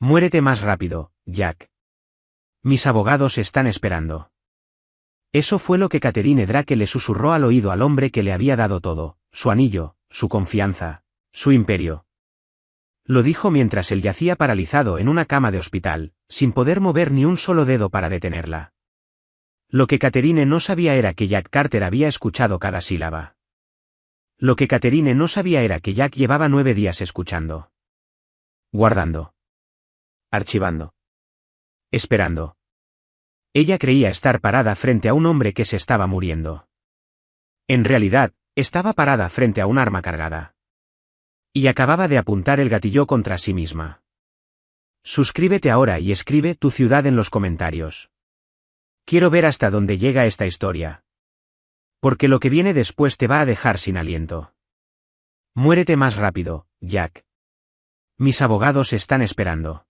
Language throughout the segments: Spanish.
Muérete más rápido, Jack. Mis abogados están esperando. Eso fue lo que Catherine Drake le susurró al oído al hombre que le había dado todo, su anillo, su confianza, su imperio. Lo dijo mientras él yacía paralizado en una cama de hospital, sin poder mover ni un solo dedo para detenerla. Lo que Catherine no sabía era que Jack Carter había escuchado cada sílaba. Lo que Catherine no sabía era que Jack llevaba 9 días escuchando. Guardando. Archivando. Esperando. Ella creía estar parada frente a un hombre que se estaba muriendo. En realidad, estaba parada frente a un arma cargada. Y acababa de apuntar el gatillo contra sí misma. Suscríbete ahora y escribe tu ciudad en los comentarios. Quiero ver hasta dónde llega esta historia. Porque lo que viene después te va a dejar sin aliento. Muérete más rápido, Jack. Mis abogados están esperando.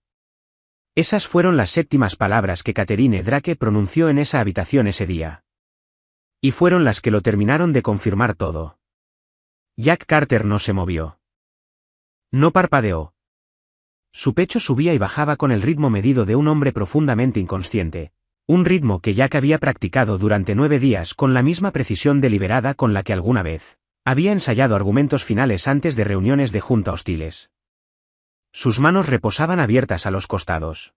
Esas fueron las 7ª palabras que Catherine Drake pronunció en esa habitación ese día. Y fueron las que lo terminaron de confirmar todo. Jack Carter no se movió. No parpadeó. Su pecho subía y bajaba con el ritmo medido de un hombre profundamente inconsciente, un ritmo que Jack había practicado durante 9 días con la misma precisión deliberada con la que alguna vez había ensayado argumentos finales antes de reuniones de junta hostiles. Sus manos reposaban abiertas a los costados.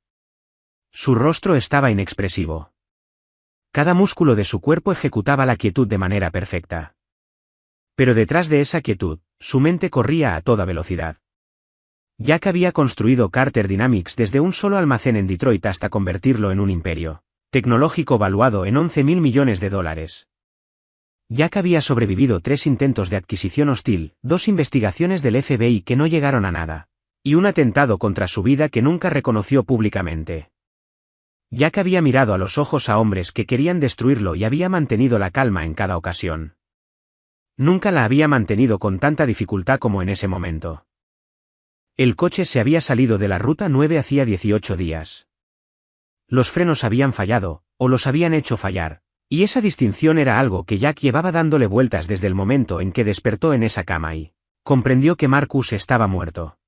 Su rostro estaba inexpresivo. Cada músculo de su cuerpo ejecutaba la quietud de manera perfecta. Pero detrás de esa quietud, su mente corría a toda velocidad. Jack había construido Carter Dynamics desde un solo almacén en Detroit hasta convertirlo en un imperio tecnológico valuado en $11.000 millones. Jack había sobrevivido 3 intentos de adquisición hostil, 2 investigaciones del FBI que no llegaron a nada, y un atentado contra su vida que nunca reconoció públicamente. Jack había mirado a los ojos a hombres que querían destruirlo y había mantenido la calma en cada ocasión. Nunca la había mantenido con tanta dificultad como en ese momento. El coche se había salido de la ruta 9 hacía 18 días. Los frenos habían fallado, o los habían hecho fallar, y esa distinción era algo que Jack llevaba dándole vueltas desde el momento en que despertó en esa cama y comprendió que Marcus estaba muerto.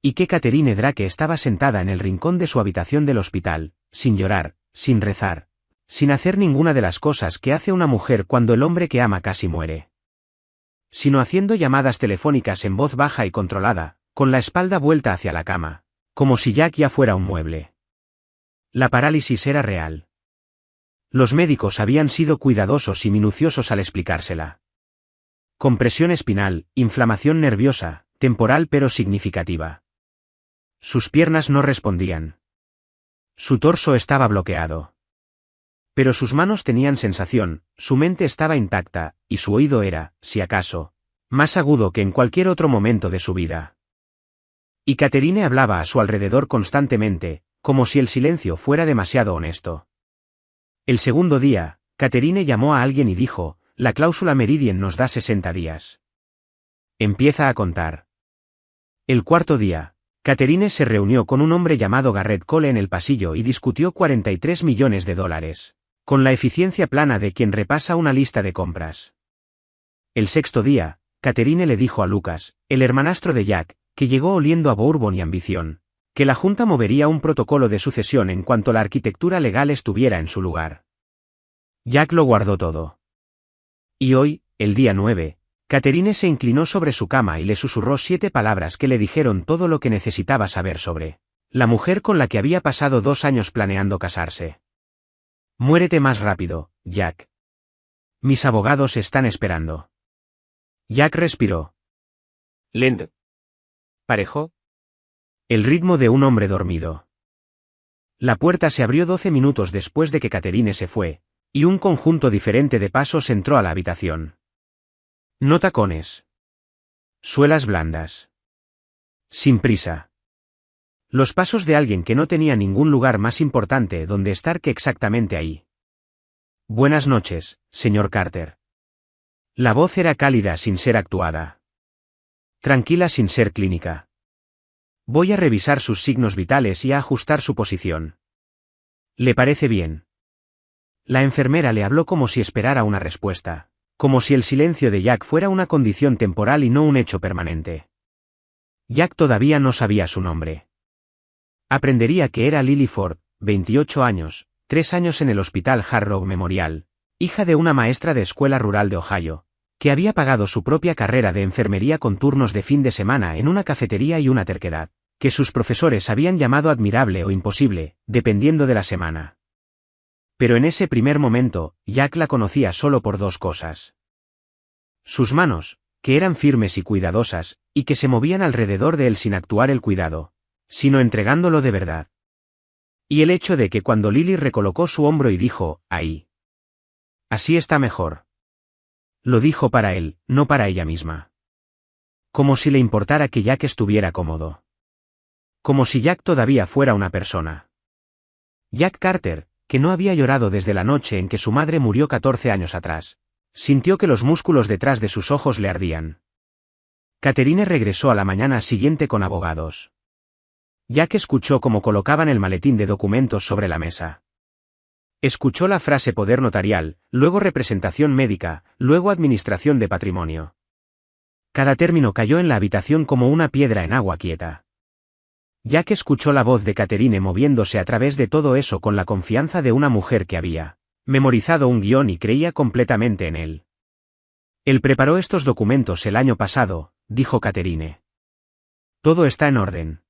Y que Catherine Drake estaba sentada en el rincón de su habitación del hospital, sin llorar, sin rezar, sin hacer ninguna de las cosas que hace una mujer cuando el hombre que ama casi muere. Sino haciendo llamadas telefónicas en voz baja y controlada, con la espalda vuelta hacia la cama, como si Jack ya fuera un mueble. La parálisis era real. Los médicos habían sido cuidadosos y minuciosos al explicársela. Compresión espinal, inflamación nerviosa, temporal pero significativa. Sus piernas no respondían. Su torso estaba bloqueado. Pero sus manos tenían sensación, su mente estaba intacta, y su oído era, si acaso, más agudo que en cualquier otro momento de su vida. Y Catherine hablaba a su alrededor constantemente, como si el silencio fuera demasiado honesto. El segundo día, Catherine llamó a alguien y dijo, la cláusula Meridian nos da 60 días. Empieza a contar. El cuarto día, Catherine se reunió con un hombre llamado Garrett Cole en el pasillo y discutió $43 millones, con la eficiencia plana de quien repasa una lista de compras. El sexto día, Catherine le dijo a Lucas, el hermanastro de Jack, que llegó oliendo a bourbon y ambición, que la Junta movería un protocolo de sucesión en cuanto la arquitectura legal estuviera en su lugar. Jack lo guardó todo. Y hoy, el día 9, Catherine se inclinó sobre su cama y le susurró 7 palabras que le dijeron todo lo que necesitaba saber sobre la mujer con la que había pasado 2 años planeando casarse. Muérete más rápido, Jack. Mis abogados están esperando. Jack respiró. Lento. Parejo. El ritmo de un hombre dormido. La puerta se abrió 12 minutos después de que Catherine se fue, y un conjunto diferente de pasos entró a la habitación. No tacones. Suelas blandas. Sin prisa. Los pasos de alguien que no tenía ningún lugar más importante donde estar que exactamente ahí. Buenas noches, señor Carter. La voz era cálida sin ser actuada. Tranquila sin ser clínica. Voy a revisar sus signos vitales y a ajustar su posición. ¿Le parece bien? La enfermera le habló como si esperara una respuesta, como si el silencio de Jack fuera una condición temporal y no un hecho permanente. Jack todavía no sabía su nombre. Aprendería que era Lily Ford, 28 años, 3 años en el Hospital Hard Rock Memorial, hija de una maestra de escuela rural de Ohio, que había pagado su propia carrera de enfermería con turnos de fin de semana en una cafetería y una terquedad, que sus profesores habían llamado admirable o imposible, dependiendo de la semana. Pero en ese primer momento, Jack la conocía solo por dos cosas. Sus manos, que eran firmes y cuidadosas, y que se movían alrededor de él sin actuar el cuidado, sino entregándolo de verdad. Y el hecho de que cuando Lily recolocó su hombro y dijo, ahí. Así está mejor. Lo dijo para él, no para ella misma. Como si le importara que Jack estuviera cómodo. Como si Jack todavía fuera una persona. Jack Carter, que no había llorado desde la noche en que su madre murió 14 años atrás, sintió que los músculos detrás de sus ojos le ardían. Catherine regresó a la mañana siguiente con abogados. Jack escuchó cómo colocaban el maletín de documentos sobre la mesa. Escuchó la frase poder notarial, luego representación médica, luego administración de patrimonio. Cada término cayó en la habitación como una piedra en agua quieta. Jack escuchó la voz de Catherine moviéndose a través de todo eso con la confianza de una mujer que había memorizado un guión y creía completamente en él. Él preparó estos documentos el año pasado, dijo Catherine. Todo está en orden.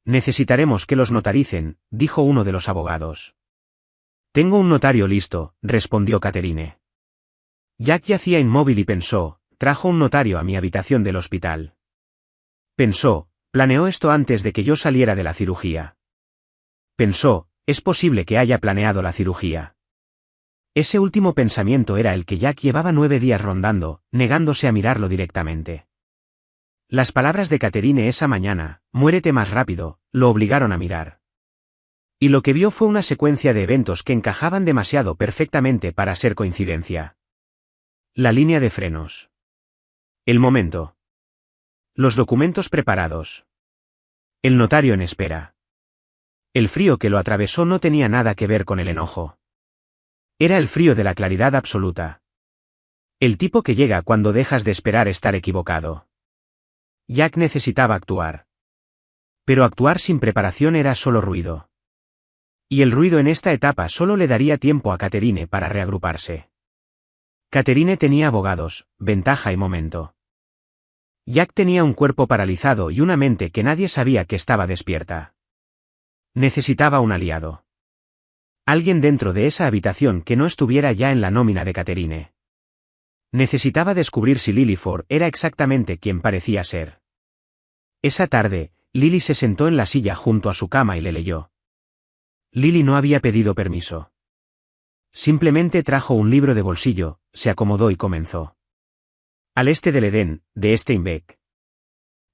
Necesitaremos que los notaricen, dijo uno de los abogados. Tengo un notario listo, respondió Catherine. Jack yacía inmóvil y pensó, trajo un notario a mi habitación del hospital. Pensó, planeó esto antes de que yo saliera de la cirugía. Pensó, es posible que haya planeado la cirugía. Ese último pensamiento era el que Jack llevaba 9 días rondando, negándose a mirarlo directamente. Las palabras de Catherine esa mañana, muérete más rápido, lo obligaron a mirar. Y lo que vio fue una secuencia de eventos que encajaban demasiado perfectamente para ser coincidencia. La línea de frenos. El momento. Los documentos preparados. El notario en espera. El frío que lo atravesó no tenía nada que ver con el enojo. Era el frío de la claridad absoluta. El tipo que llega cuando dejas de esperar estar equivocado. Jack necesitaba actuar. Pero actuar sin preparación era solo ruido. Y el ruido en esta etapa solo le daría tiempo a Catherine para reagruparse. Catherine tenía abogados, ventaja y momento. Jack tenía un cuerpo paralizado y una mente que nadie sabía que estaba despierta. Necesitaba un aliado. Alguien dentro de esa habitación que no estuviera ya en la nómina de Catherine. Necesitaba descubrir si Lily Ford era exactamente quien parecía ser. Esa tarde, Lily se sentó en la silla junto a su cama y le leyó. Lily no había pedido permiso. Simplemente trajo un libro de bolsillo, se acomodó y comenzó. Al este del Edén, de Steinbeck.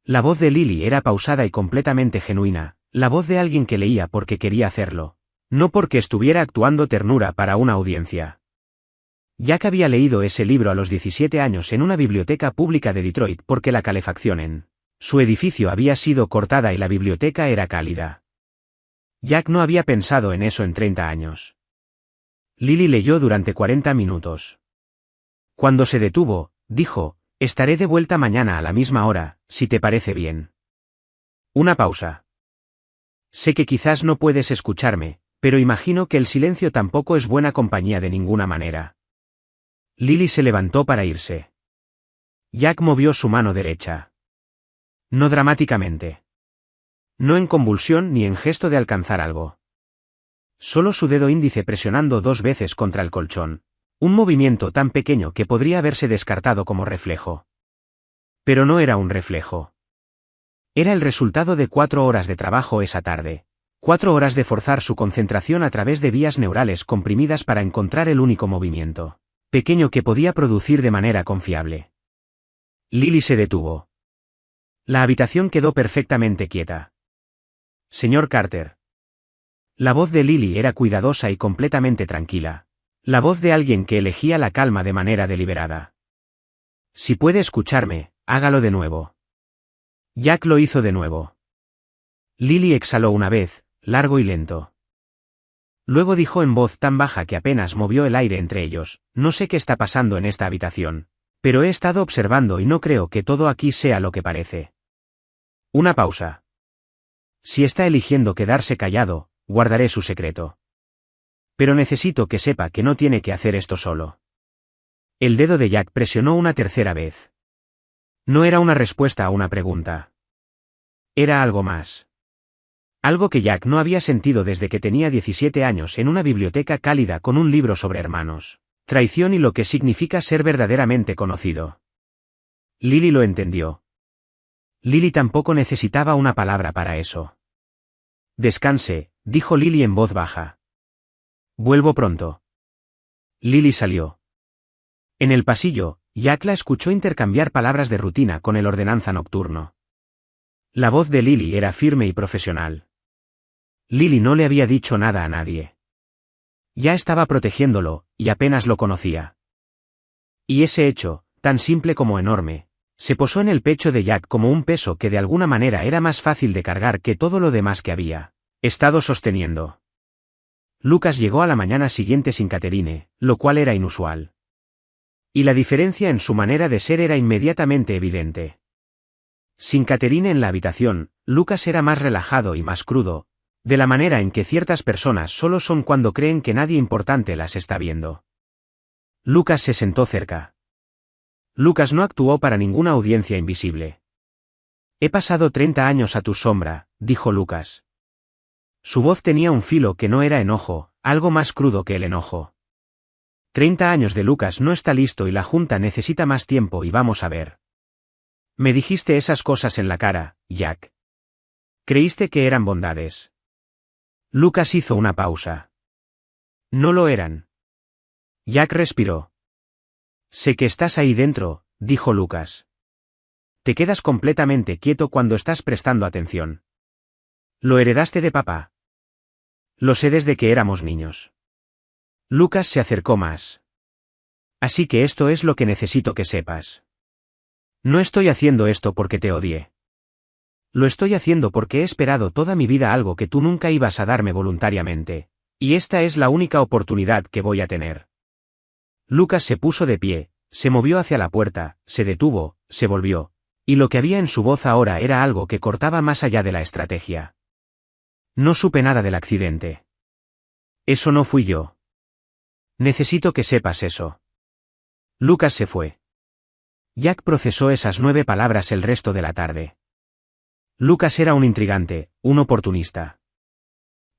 La voz de Lily era pausada y completamente genuina, la voz de alguien que leía porque quería hacerlo, no porque estuviera actuando ternura para una audiencia. Jack había leído ese libro a los 17 años en una biblioteca pública de Detroit porque la calefacción en su edificio había sido cortada y la biblioteca era cálida. Jack no había pensado en eso en 30 años. Lily leyó durante 40 minutos. Cuando se detuvo, dijo, estaré de vuelta mañana a la misma hora, si te parece bien. Una pausa. Sé que quizás no puedes escucharme, pero imagino que el silencio tampoco es buena compañía de ninguna manera. Lily se levantó para irse. Jack movió su mano derecha. No dramáticamente. No en convulsión ni en gesto de alcanzar algo. Solo su dedo índice presionando 2 veces contra el colchón. Un movimiento tan pequeño que podría haberse descartado como reflejo. Pero no era un reflejo. Era el resultado de 4 horas de trabajo esa tarde. 4 horas de forzar su concentración a través de vías neurales comprimidas para encontrar el único movimiento pequeño que podía producir de manera confiable. Lily se detuvo. La habitación quedó perfectamente quieta. Señor Carter. La voz de Lily era cuidadosa y completamente tranquila. La voz de alguien que elegía la calma de manera deliberada. Si puede escucharme, hágalo de nuevo. Jack lo hizo de nuevo. Lily exhaló una vez, largo y lento. Luego dijo en voz tan baja que apenas movió el aire entre ellos, no sé qué está pasando en esta habitación, pero he estado observando y no creo que todo aquí sea lo que parece. Una pausa. Si está eligiendo quedarse callado, guardaré su secreto. Pero necesito que sepa que no tiene que hacer esto solo. El dedo de Jack presionó una tercera vez. No era una respuesta a una pregunta. Era algo más. Algo que Jack no había sentido desde que tenía 17 años en una biblioteca cálida con un libro sobre hermanos, traición y lo que significa ser verdaderamente conocido. Lily lo entendió. Lily tampoco necesitaba una palabra para eso. Descanse, dijo Lily en voz baja. Vuelvo pronto. Lily salió. En el pasillo, Jack la escuchó intercambiar palabras de rutina con el ordenanza nocturno. La voz de Lily era firme y profesional. Lily no le había dicho nada a nadie. Ya estaba protegiéndolo, y apenas lo conocía. Y ese hecho, tan simple como enorme, se posó en el pecho de Jack como un peso que de alguna manera era más fácil de cargar que todo lo demás que había estado sosteniendo. Lucas llegó a la mañana siguiente sin Catherine, lo cual era inusual. Y la diferencia en su manera de ser era inmediatamente evidente. Sin Catherine en la habitación, Lucas era más relajado y más crudo, de la manera en que ciertas personas solo son cuando creen que nadie importante las está viendo. Lucas se sentó cerca. Lucas no actuó para ninguna audiencia invisible. He pasado 30 años a tu sombra, dijo Lucas. Su voz tenía un filo que no era enojo, algo más crudo que el enojo. 30 años de Lucas no está listo y la junta necesita más tiempo y vamos a ver. Me dijiste esas cosas en la cara, Jack. Creíste que eran bondades. Lucas hizo una pausa. No lo eran. Jack respiró. Sé que estás ahí dentro, dijo Lucas. Te quedas completamente quieto cuando estás prestando atención. Lo heredaste de papá. Lo sé desde que éramos niños. Lucas se acercó más. Así que esto es lo que necesito que sepas. No estoy haciendo esto porque te odie. Lo estoy haciendo porque he esperado toda mi vida algo que tú nunca ibas a darme voluntariamente, y esta es la única oportunidad que voy a tener. Lucas se puso de pie, se movió hacia la puerta, se detuvo, se volvió, y lo que había en su voz ahora era algo que cortaba más allá de la estrategia. No supe nada del accidente. Eso no fui yo. Necesito que sepas eso. Lucas se fue. Jack procesó esas 9 palabras el resto de la tarde. Lucas era un intrigante, un oportunista.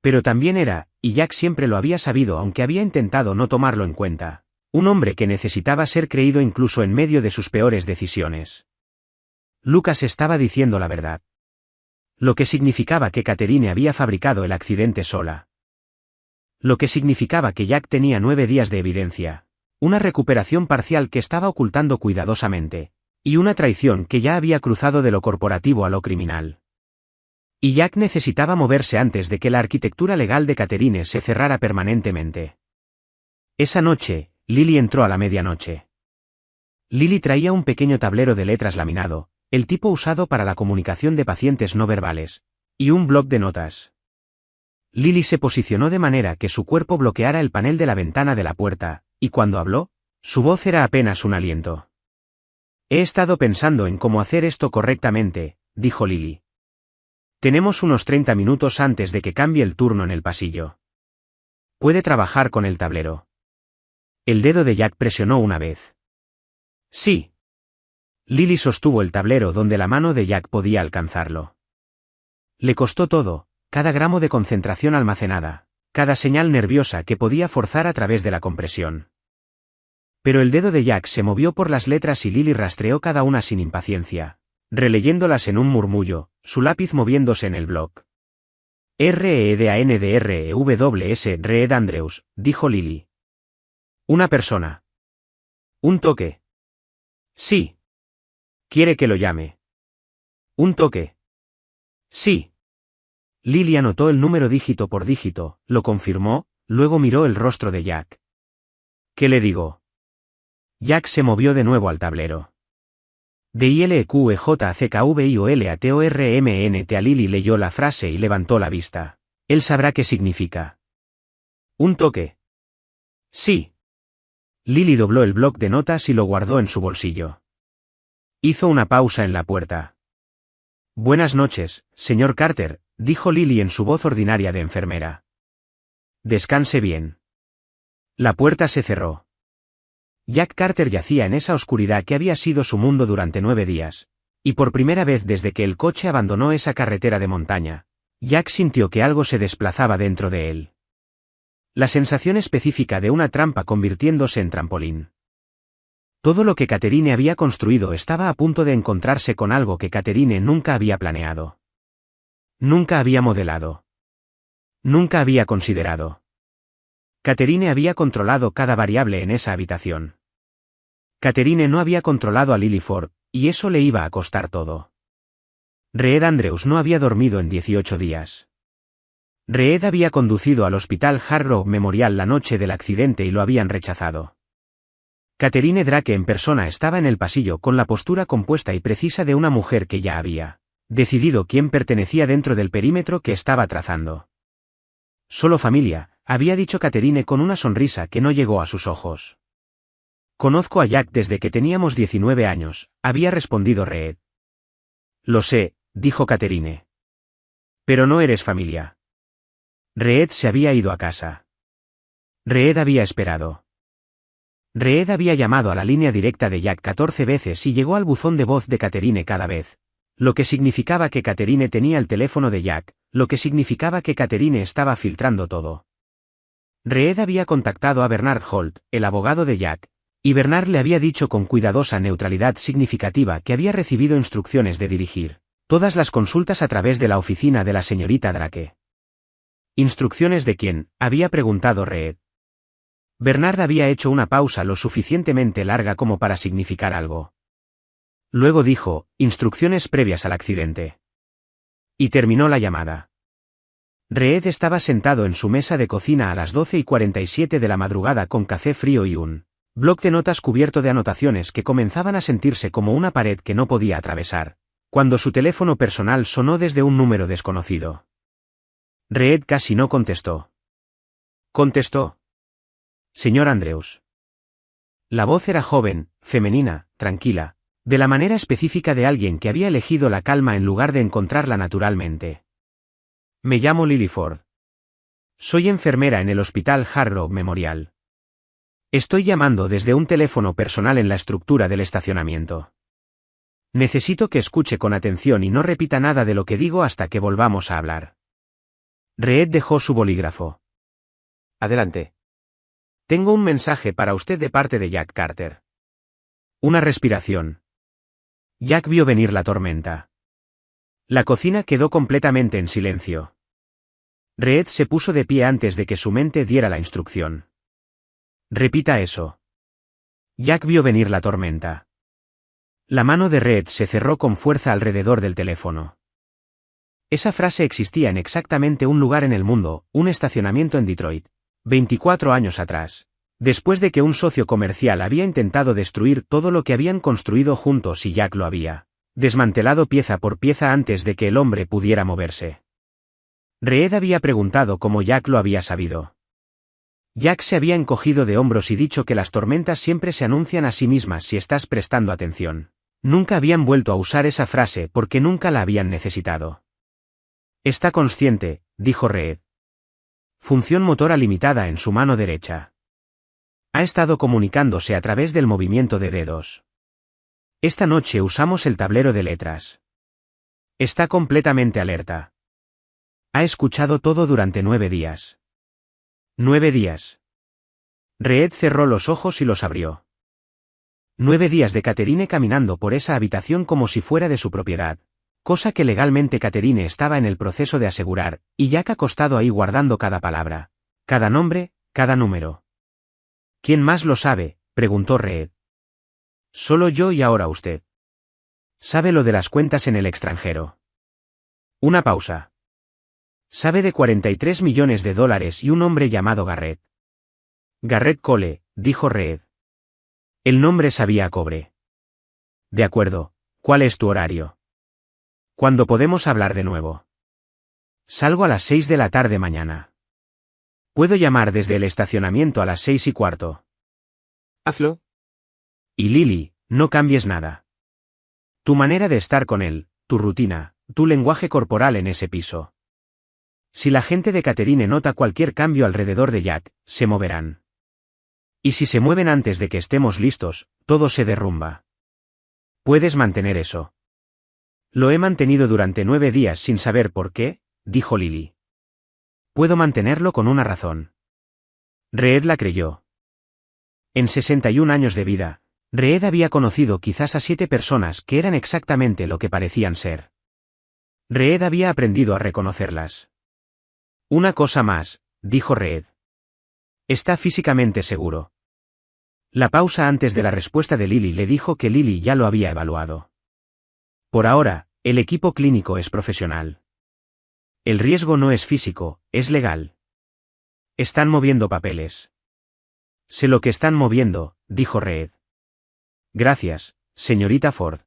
Pero también era, y Jack siempre lo había sabido aunque había intentado no tomarlo en cuenta, un hombre que necesitaba ser creído incluso en medio de sus peores decisiones. Lucas estaba diciendo la verdad. Lo que significaba que Catherine había fabricado el accidente sola. Lo que significaba que Jack tenía 9 días de evidencia, una recuperación parcial que estaba ocultando cuidadosamente, y una traición que ya había cruzado de lo corporativo a lo criminal. Y Jack necesitaba moverse antes de que la arquitectura legal de Catherine se cerrara permanentemente. Esa noche, Lily entró a la medianoche. Lily traía un pequeño tablero de letras laminado, el tipo usado para la comunicación de pacientes no verbales, y un bloc de notas. Lily se posicionó de manera que su cuerpo bloqueara el panel de la ventana de la puerta, y cuando habló, su voz era apenas un aliento. He estado pensando en cómo hacer esto correctamente, dijo Lily. Tenemos unos 30 minutos antes de que cambie el turno en el pasillo. Puede trabajar con el tablero. El dedo de Jack presionó una vez. Sí. Lily sostuvo el tablero donde la mano de Jack podía alcanzarlo. Le costó todo, cada gramo de concentración almacenada, cada señal nerviosa que podía forzar a través de la compresión. Pero el dedo de Jack se movió por las letras y Lily rastreó cada una sin impaciencia, releyéndolas en un murmullo, su lápiz moviéndose en el bloc. R-E-D-A-N-D-R-E-W-S Reed Andrews, dijo Lily. Una persona. Un toque. Sí. ¿Quiere que lo llame? Un toque. Sí. Lily anotó el número dígito por dígito, lo confirmó, luego miró el rostro de Jack. ¿Qué le digo? Jack se movió de nuevo al tablero. D-I-L-E-Q-E-J-C-K-V-I-O-L-A-T-O-R-M-N-T. A Lily leyó la frase y levantó la vista. Él sabrá qué significa. Un toque. Sí. Lily dobló el bloc de notas y lo guardó en su bolsillo. Hizo una pausa en la puerta. Buenas noches, señor Carter, dijo Lily en su voz ordinaria de enfermera. Descanse bien. La puerta se cerró. Jack Carter yacía en esa oscuridad que había sido su mundo durante 9 días, y por primera vez desde que el coche abandonó esa carretera de montaña, Jack sintió que algo se desplazaba dentro de él. La sensación específica de una trampa convirtiéndose en trampolín. Todo lo que Catherine había construido estaba a punto de encontrarse con algo que Catherine nunca había planeado. Nunca había modelado. Nunca había considerado. Catherine había controlado cada variable en esa habitación. Catherine no había controlado a Lily Ford, y eso le iba a costar todo. Reed Andrews no había dormido en 18 días. Reed había conducido al hospital Hard Rock Memorial la noche del accidente y lo habían rechazado. Catherine Drake en persona estaba en el pasillo con la postura compuesta y precisa de una mujer que ya había decidido quién pertenecía dentro del perímetro que estaba trazando. Solo familia, había dicho Catherine con una sonrisa que no llegó a sus ojos. Conozco a Jack desde que teníamos 19 años, había respondido Reed. Lo sé, dijo Catherine. Pero no eres familia. Reed se había ido a casa. Reed había esperado. Reed había llamado a la línea directa de Jack 14 veces y llegó al buzón de voz de Catherine cada vez, lo que significaba que Catherine tenía el teléfono de Jack, lo que significaba que Catherine estaba filtrando todo. Reed había contactado a Bernard Holt, el abogado de Jack, y Bernard le había dicho con cuidadosa neutralidad significativa que había recibido instrucciones de dirigir todas las consultas a través de la oficina de la señorita Drake. ¿Instrucciones de quién?, había preguntado Reed. Bernard había hecho una pausa lo suficientemente larga como para significar algo. Luego dijo, instrucciones previas al accidente. Y terminó la llamada. Reed estaba sentado en su mesa de cocina a las 12:47 de la madrugada con café frío y un bloc de notas cubierto de anotaciones que comenzaban a sentirse como una pared que no podía atravesar, cuando su teléfono personal sonó desde un número desconocido. Reed casi no contestó. ¿Contestó? Señor Andrews. La voz era joven, femenina, tranquila, de la manera específica de alguien que había elegido la calma en lugar de encontrarla naturalmente. Me llamo Lily Ford. Soy enfermera en el hospital Hard Rock Memorial. Estoy llamando desde un teléfono personal en la estructura del estacionamiento. Necesito que escuche con atención y no repita nada de lo que digo hasta que volvamos a hablar. Reed dejó su bolígrafo. Adelante. Tengo un mensaje para usted de parte de Jack Carter. Una respiración. Jack vio venir la tormenta. La cocina quedó completamente en silencio. Reed se puso de pie antes de que su mente diera la instrucción. Repita eso. Jack vio venir la tormenta. La mano de Reed se cerró con fuerza alrededor del teléfono. Esa frase existía en exactamente un lugar en el mundo, un estacionamiento en Detroit, 24 años atrás, después de que un socio comercial había intentado destruir todo lo que habían construido juntos y Jack lo había desmantelado pieza por pieza antes de que el hombre pudiera moverse. Reed había preguntado cómo Jack lo había sabido. Jack se había encogido de hombros y dicho que las tormentas siempre se anuncian a sí mismas si estás prestando atención. Nunca habían vuelto a usar esa frase porque nunca la habían necesitado. Está consciente, dijo Reed. Función motora limitada en su mano derecha. Ha estado comunicándose a través del movimiento de dedos. Esta noche usamos el tablero de letras. Está completamente alerta. Ha escuchado todo durante 9 días. 9 días. Reed cerró los ojos y los abrió. 9 días de Catherine caminando por esa habitación como si fuera de su propiedad, cosa que legalmente Catherine estaba en el proceso de asegurar, y Jack acostado ahí guardando cada palabra, cada nombre, cada número. ¿Quién más lo sabe?, preguntó Reed. Solo yo y ahora usted. Sabe lo de las cuentas en el extranjero. Una pausa. Sabe de 43 millones de dólares y un hombre llamado Garrett. Garrett Cole, dijo Reed. El nombre sabía a cobre. De acuerdo, ¿cuál es tu horario? ¿Cuándo podemos hablar de nuevo? Salgo a las 6 de la tarde mañana. Puedo llamar desde el estacionamiento a las 6:15. Hazlo. Y Lily, no cambies nada. Tu manera de estar con él, tu rutina, tu lenguaje corporal en ese piso. Si la gente de Catherine nota cualquier cambio alrededor de Jack, se moverán. Y si se mueven antes de que estemos listos, todo se derrumba. ¿Puedes mantener eso? Lo he mantenido durante 9 días sin saber por qué, dijo Lily. Puedo mantenerlo con una razón. Reed la creyó. En 61 años de vida, Reed había conocido quizás a 7 personas que eran exactamente lo que parecían ser. Reed había aprendido a reconocerlas. Una cosa más, dijo Reed. ¿Está físicamente seguro? La pausa antes de la respuesta de Lily le dijo que Lily ya lo había evaluado. Por ahora, el equipo clínico es profesional. El riesgo no es físico, es legal. Están moviendo papeles. Sé lo que están moviendo, dijo Reed. Gracias, señorita Ford.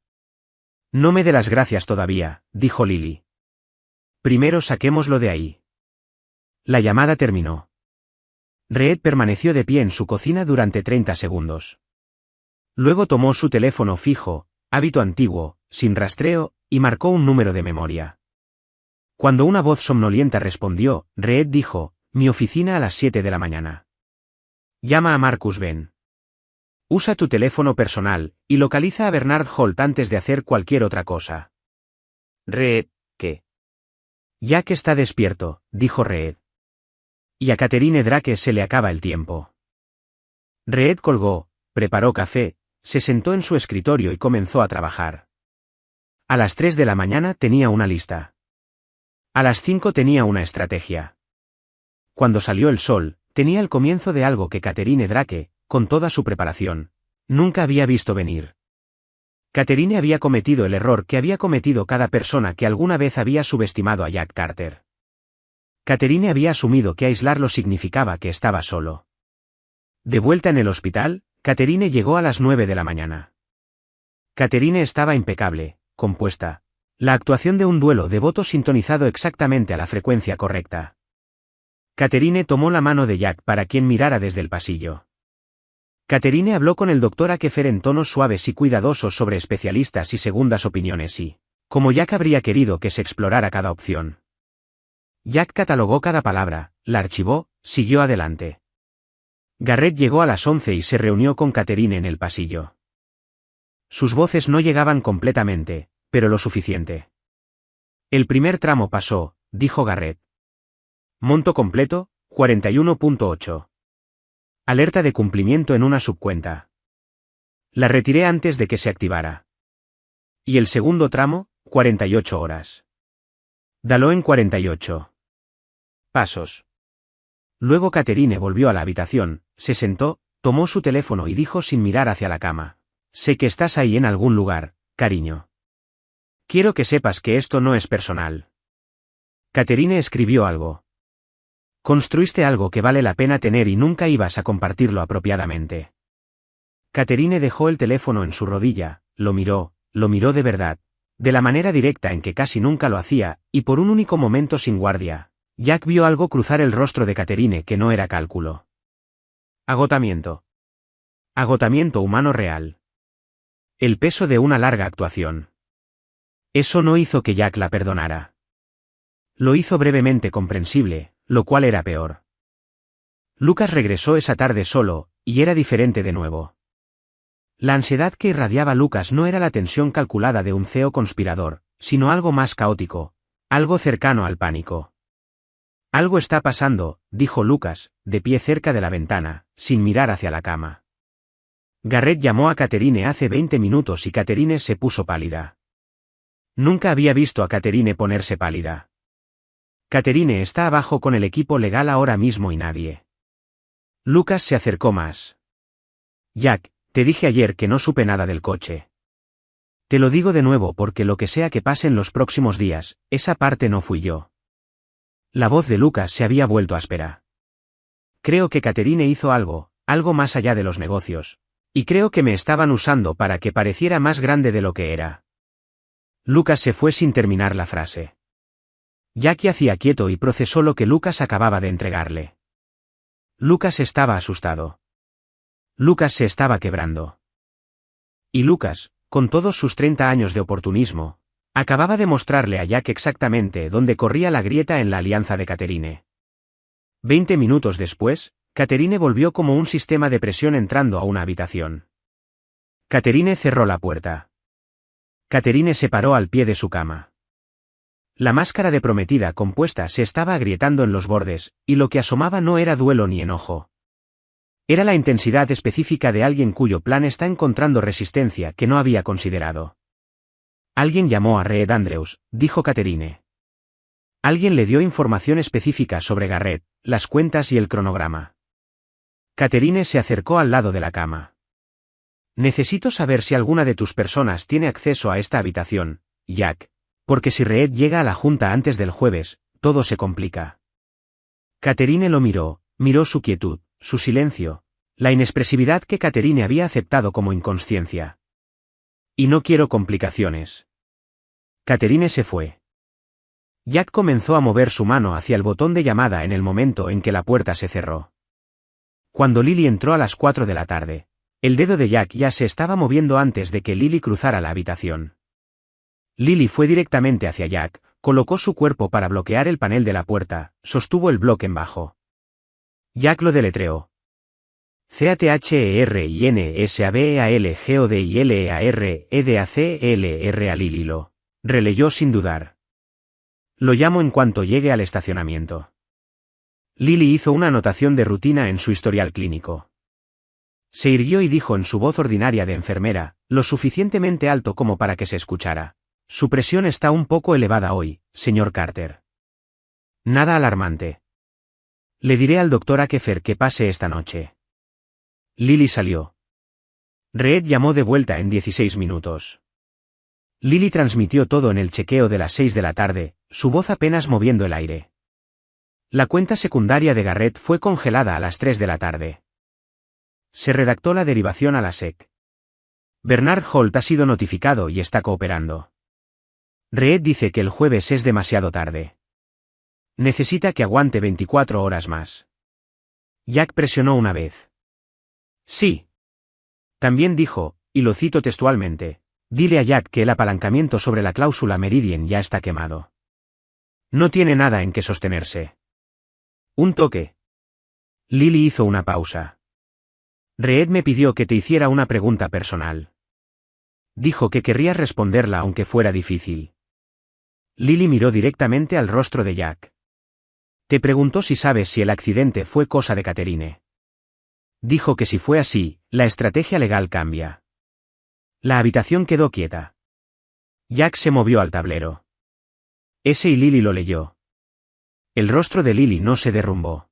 No me dé las gracias todavía, dijo Lily. Primero saquémoslo de ahí. La llamada terminó. Reed permaneció de pie en su cocina durante 30 segundos. Luego tomó su teléfono fijo, hábito antiguo, sin rastreo, y marcó un número de memoria. Cuando una voz somnolienta respondió, Reed dijo, mi oficina a las 7 de la mañana. Llama a Marcus Ben. Usa tu teléfono personal, y localiza a Bernard Holt antes de hacer cualquier otra cosa. Reed, ¿qué? Jack está despierto, dijo Reed. Y a Catherine Drake se le acaba el tiempo. Reed colgó, preparó café, se sentó en su escritorio y comenzó a trabajar. A las 3 de la mañana tenía una lista. A las 5 tenía una estrategia. Cuando salió el sol, tenía el comienzo de algo que Catherine Drake, con toda su preparación, nunca había visto venir. Catherine había cometido el error que había cometido cada persona que alguna vez había subestimado a Jack Carter. Catherine había asumido que aislarlo significaba que estaba solo. De vuelta en el hospital, Catherine llegó a las 9 de la mañana. Catherine estaba impecable, compuesta. La actuación de un duelo de voto sintonizado exactamente a la frecuencia correcta. Catherine tomó la mano de Jack para quien mirara desde el pasillo. Catherine habló con el Dr. Akefer en tonos suaves y cuidadosos sobre especialistas y segundas opiniones y, como Jack habría querido que se explorara cada opción. Jack catalogó cada palabra, la archivó, siguió adelante. Garrett llegó a las 11 y se reunió con Catherine en el pasillo. Sus voces no llegaban completamente, pero lo suficiente. El primer tramo pasó, dijo Garrett. Monto completo, 41.8. Alerta de cumplimiento en una subcuenta. La retiré antes de que se activara. Y el segundo tramo, 48 horas. Dalo en 48. Pasos. Luego Catherine volvió a la habitación, se sentó, tomó su teléfono y dijo sin mirar hacia la cama. Sé que estás ahí en algún lugar, cariño. Quiero que sepas que esto no es personal. Catherine escribió algo. Construiste algo que vale la pena tener y nunca ibas a compartirlo apropiadamente. Catherine dejó el teléfono en su rodilla, lo miró de verdad, de la manera directa en que casi nunca lo hacía, y por un único momento sin guardia. Jack vio algo cruzar el rostro de Catherine que no era cálculo. Agotamiento. Agotamiento humano real. El peso de una larga actuación. Eso no hizo que Jack la perdonara. Lo hizo brevemente comprensible, lo cual era peor. Lucas regresó esa tarde solo, y era diferente de nuevo. La ansiedad que irradiaba Lucas no era la tensión calculada de un CEO conspirador, sino algo más caótico, algo cercano al pánico. Algo está pasando, dijo Lucas, de pie cerca de la ventana, sin mirar hacia la cama. Garrett llamó a Catherine hace 20 minutos y Catherine se puso pálida. Nunca había visto a Catherine ponerse pálida. Catherine está abajo con el equipo legal ahora mismo y nadie. Lucas se acercó más. Jack, te dije ayer que no supe nada del coche. Te lo digo de nuevo porque lo que sea que pase en los próximos días, esa parte no fui yo. La voz de Lucas se había vuelto áspera. Creo que Catherine hizo algo más allá de los negocios. Y creo que me estaban usando para que pareciera más grande de lo que era. Lucas se fue sin terminar la frase. Jack yacía quieto y procesó lo que Lucas acababa de entregarle. Lucas estaba asustado. Lucas se estaba quebrando. Y Lucas, con todos sus 30 años de oportunismo, Acababa de mostrarle a Jack exactamente dónde corría la grieta en la alianza de Catherine. 20 minutos después, Catherine volvió como un sistema de presión entrando a una habitación. Catherine cerró la puerta. Catherine se paró al pie de su cama. La máscara de prometida compuesta se estaba agrietando en los bordes, y lo que asomaba no era duelo ni enojo. Era la intensidad específica de alguien cuyo plan está encontrando resistencia que no había considerado. Alguien llamó a Reed Andrews, dijo Catherine. Alguien le dio información específica sobre Garrett, las cuentas y el cronograma. Catherine se acercó al lado de la cama. Necesito saber si alguna de tus personas tiene acceso a esta habitación, Jack, porque si Reed llega a la junta antes del jueves, todo se complica. Catherine lo miró su quietud, su silencio, la inexpresividad que Catherine había aceptado como inconsciencia. Y no quiero complicaciones. Catherine se fue. Jack comenzó a mover su mano hacia el botón de llamada en el momento en que la puerta se cerró. Cuando Lily entró a las 4 de la tarde, el dedo de Jack ya se estaba moviendo antes de que Lily cruzara la habitación. Lily fue directamente hacia Jack, colocó su cuerpo para bloquear el panel de la puerta, sostuvo el bloque en bajo. Jack lo deletreó. CATHERINSABEALGODILEAREDACLR a Lily lo releyó sin dudar. Lo llamo en cuanto llegue al estacionamiento. Lily hizo una anotación de rutina en su historial clínico. Se irguió y dijo en su voz ordinaria de enfermera, lo suficientemente alto como para que se escuchara. Su presión está un poco elevada hoy, señor Carter. Nada alarmante. Le diré al doctor Akefer que pase esta noche. Lily salió. Reed llamó de vuelta en 16 minutos. Lily transmitió todo en el chequeo de las 6 de la tarde, su voz apenas moviendo el aire. La cuenta secundaria de Garrett fue congelada a las 3 de la tarde. Se redactó la derivación a la SEC. Bernard Holt ha sido notificado y está cooperando. Reed dice que el jueves es demasiado tarde. Necesita que aguante 24 horas más. Jack presionó una vez. Sí. También dijo, y lo cito textualmente, dile a Jack que el apalancamiento sobre la cláusula Meridian ya está quemado. No tiene nada en que sostenerse. Un toque. Lily hizo una pausa. Reed me pidió que te hiciera una pregunta personal. Dijo que querrías responderla aunque fuera difícil. Lily miró directamente al rostro de Jack. Te preguntó si sabes si el accidente fue cosa de Catherine. Dijo que si fue así, la estrategia legal cambia. La habitación quedó quieta. Jack se movió al tablero. Ese y Lily lo leyó. El rostro de Lily no se derrumbó.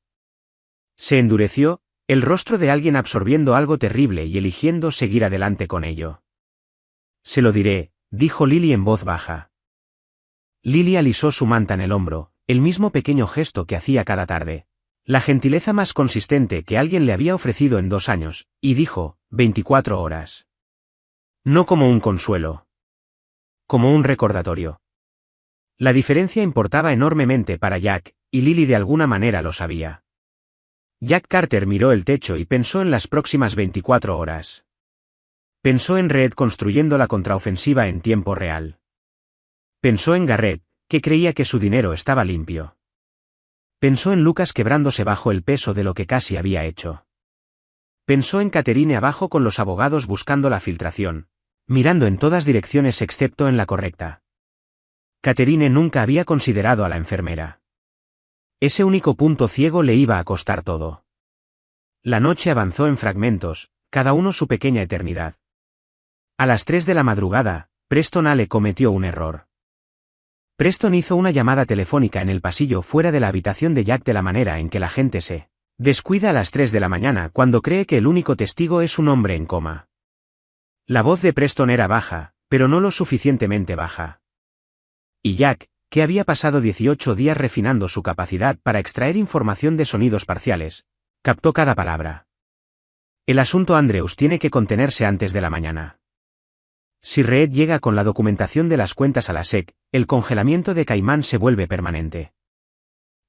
Se endureció, el rostro de alguien absorbiendo algo terrible y eligiendo seguir adelante con ello. Se lo diré, dijo Lily en voz baja. Lily alisó su manta en el hombro, el mismo pequeño gesto que hacía cada tarde. La gentileza más consistente que alguien le había ofrecido en 2 años, y dijo, 24 horas. No como un consuelo. Como un recordatorio. La diferencia importaba enormemente para Jack, y Lily de alguna manera lo sabía. Jack Carter miró el techo y pensó en las próximas 24 horas. Pensó en Reed construyendo la contraofensiva en tiempo real. Pensó en Garrett, que creía que su dinero estaba limpio. Pensó en Lucas quebrándose bajo el peso de lo que casi había hecho. Pensó en Catherine abajo con los abogados buscando la filtración, mirando en todas direcciones excepto en la correcta. Catherine nunca había considerado a la enfermera. Ese único punto ciego le iba a costar todo. La noche avanzó en fragmentos, cada uno su pequeña eternidad. A las 3 de la madrugada, Preston Ale cometió un error. Preston hizo una llamada telefónica en el pasillo fuera de la habitación de Jack de la manera en que la gente se descuida a las 3 de la mañana cuando cree que el único testigo es un hombre en coma. La voz de Preston era baja, pero no lo suficientemente baja. Y Jack, que había pasado 18 días refinando su capacidad para extraer información de sonidos parciales, captó cada palabra. El asunto Andrews tiene que contenerse antes de la mañana. Si Reed llega con la documentación de las cuentas a la SEC, el congelamiento de Caimán se vuelve permanente.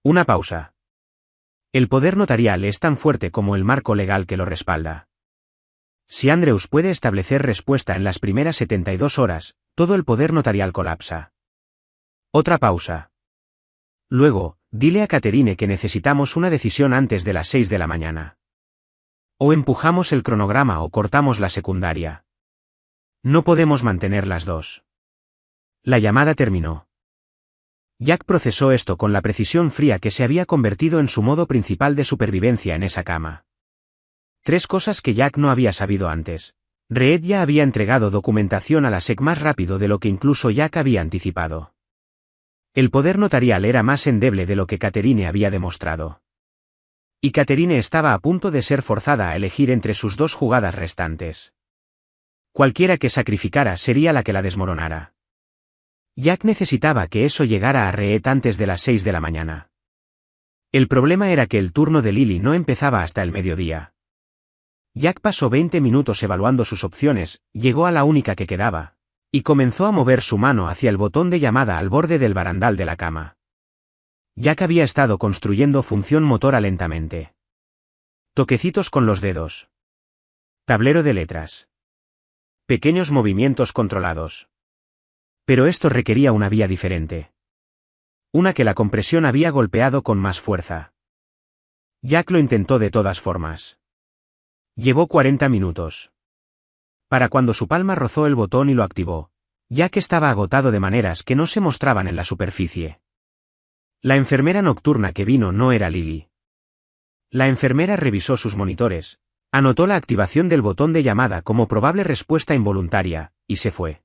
Una pausa. El poder notarial es tan fuerte como el marco legal que lo respalda. Si Andrews puede establecer respuesta en las primeras 72 horas, todo el poder notarial colapsa. Otra pausa. Luego, dile a Catherine que necesitamos una decisión antes de las 6 de la mañana. O empujamos el cronograma o cortamos la secundaria. No podemos mantener las dos. La llamada terminó. Jack procesó esto con la precisión fría que se había convertido en su modo principal de supervivencia en esa cama. Tres cosas que Jack no había sabido antes. Reed ya había entregado documentación a la SEC más rápido de lo que incluso Jack había anticipado. El poder notarial era más endeble de lo que Catherine había demostrado. Y Catherine estaba a punto de ser forzada a elegir entre sus dos jugadas restantes. Cualquiera que sacrificara sería la que la desmoronara. Jack necesitaba que eso llegara a Reed antes de las 6 de la mañana. El problema era que el turno de Lily no empezaba hasta el mediodía. Jack pasó 20 minutos evaluando sus opciones, llegó a la única que quedaba, y comenzó a mover su mano hacia el botón de llamada al borde del barandal de la cama. Jack había estado construyendo función motora lentamente. Toquecitos con los dedos. Tablero de letras. Pequeños movimientos controlados. Pero esto requería una vía diferente. Una que la compresión había golpeado con más fuerza. Jack lo intentó de todas formas. Llevó 40 minutos. Para cuando su palma rozó el botón y lo activó, Jack estaba agotado de maneras que no se mostraban en la superficie. La enfermera nocturna que vino no era Lily. La enfermera revisó sus monitores, anotó la activación del botón de llamada como probable respuesta involuntaria, y se fue.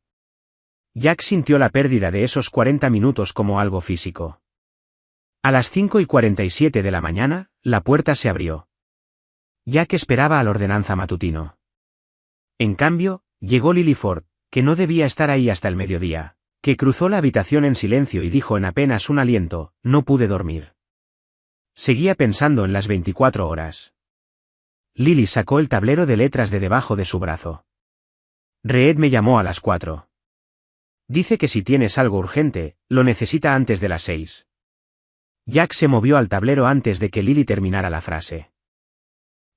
Jack sintió la pérdida de esos 40 minutos como algo físico. A las 5:47 de la mañana, la puerta se abrió. Jack esperaba al ordenanza matutino. En cambio, llegó Lily Ford, que no debía estar ahí hasta el mediodía, que cruzó la habitación en silencio y dijo en apenas un aliento: no pude dormir. Seguía pensando en las 24 horas. Lily sacó el tablero de letras de debajo de su brazo. Reed me llamó a las 4. Dice que si tienes algo urgente, lo necesita antes de las 6. Jack se movió al tablero antes de que Lily terminara la frase.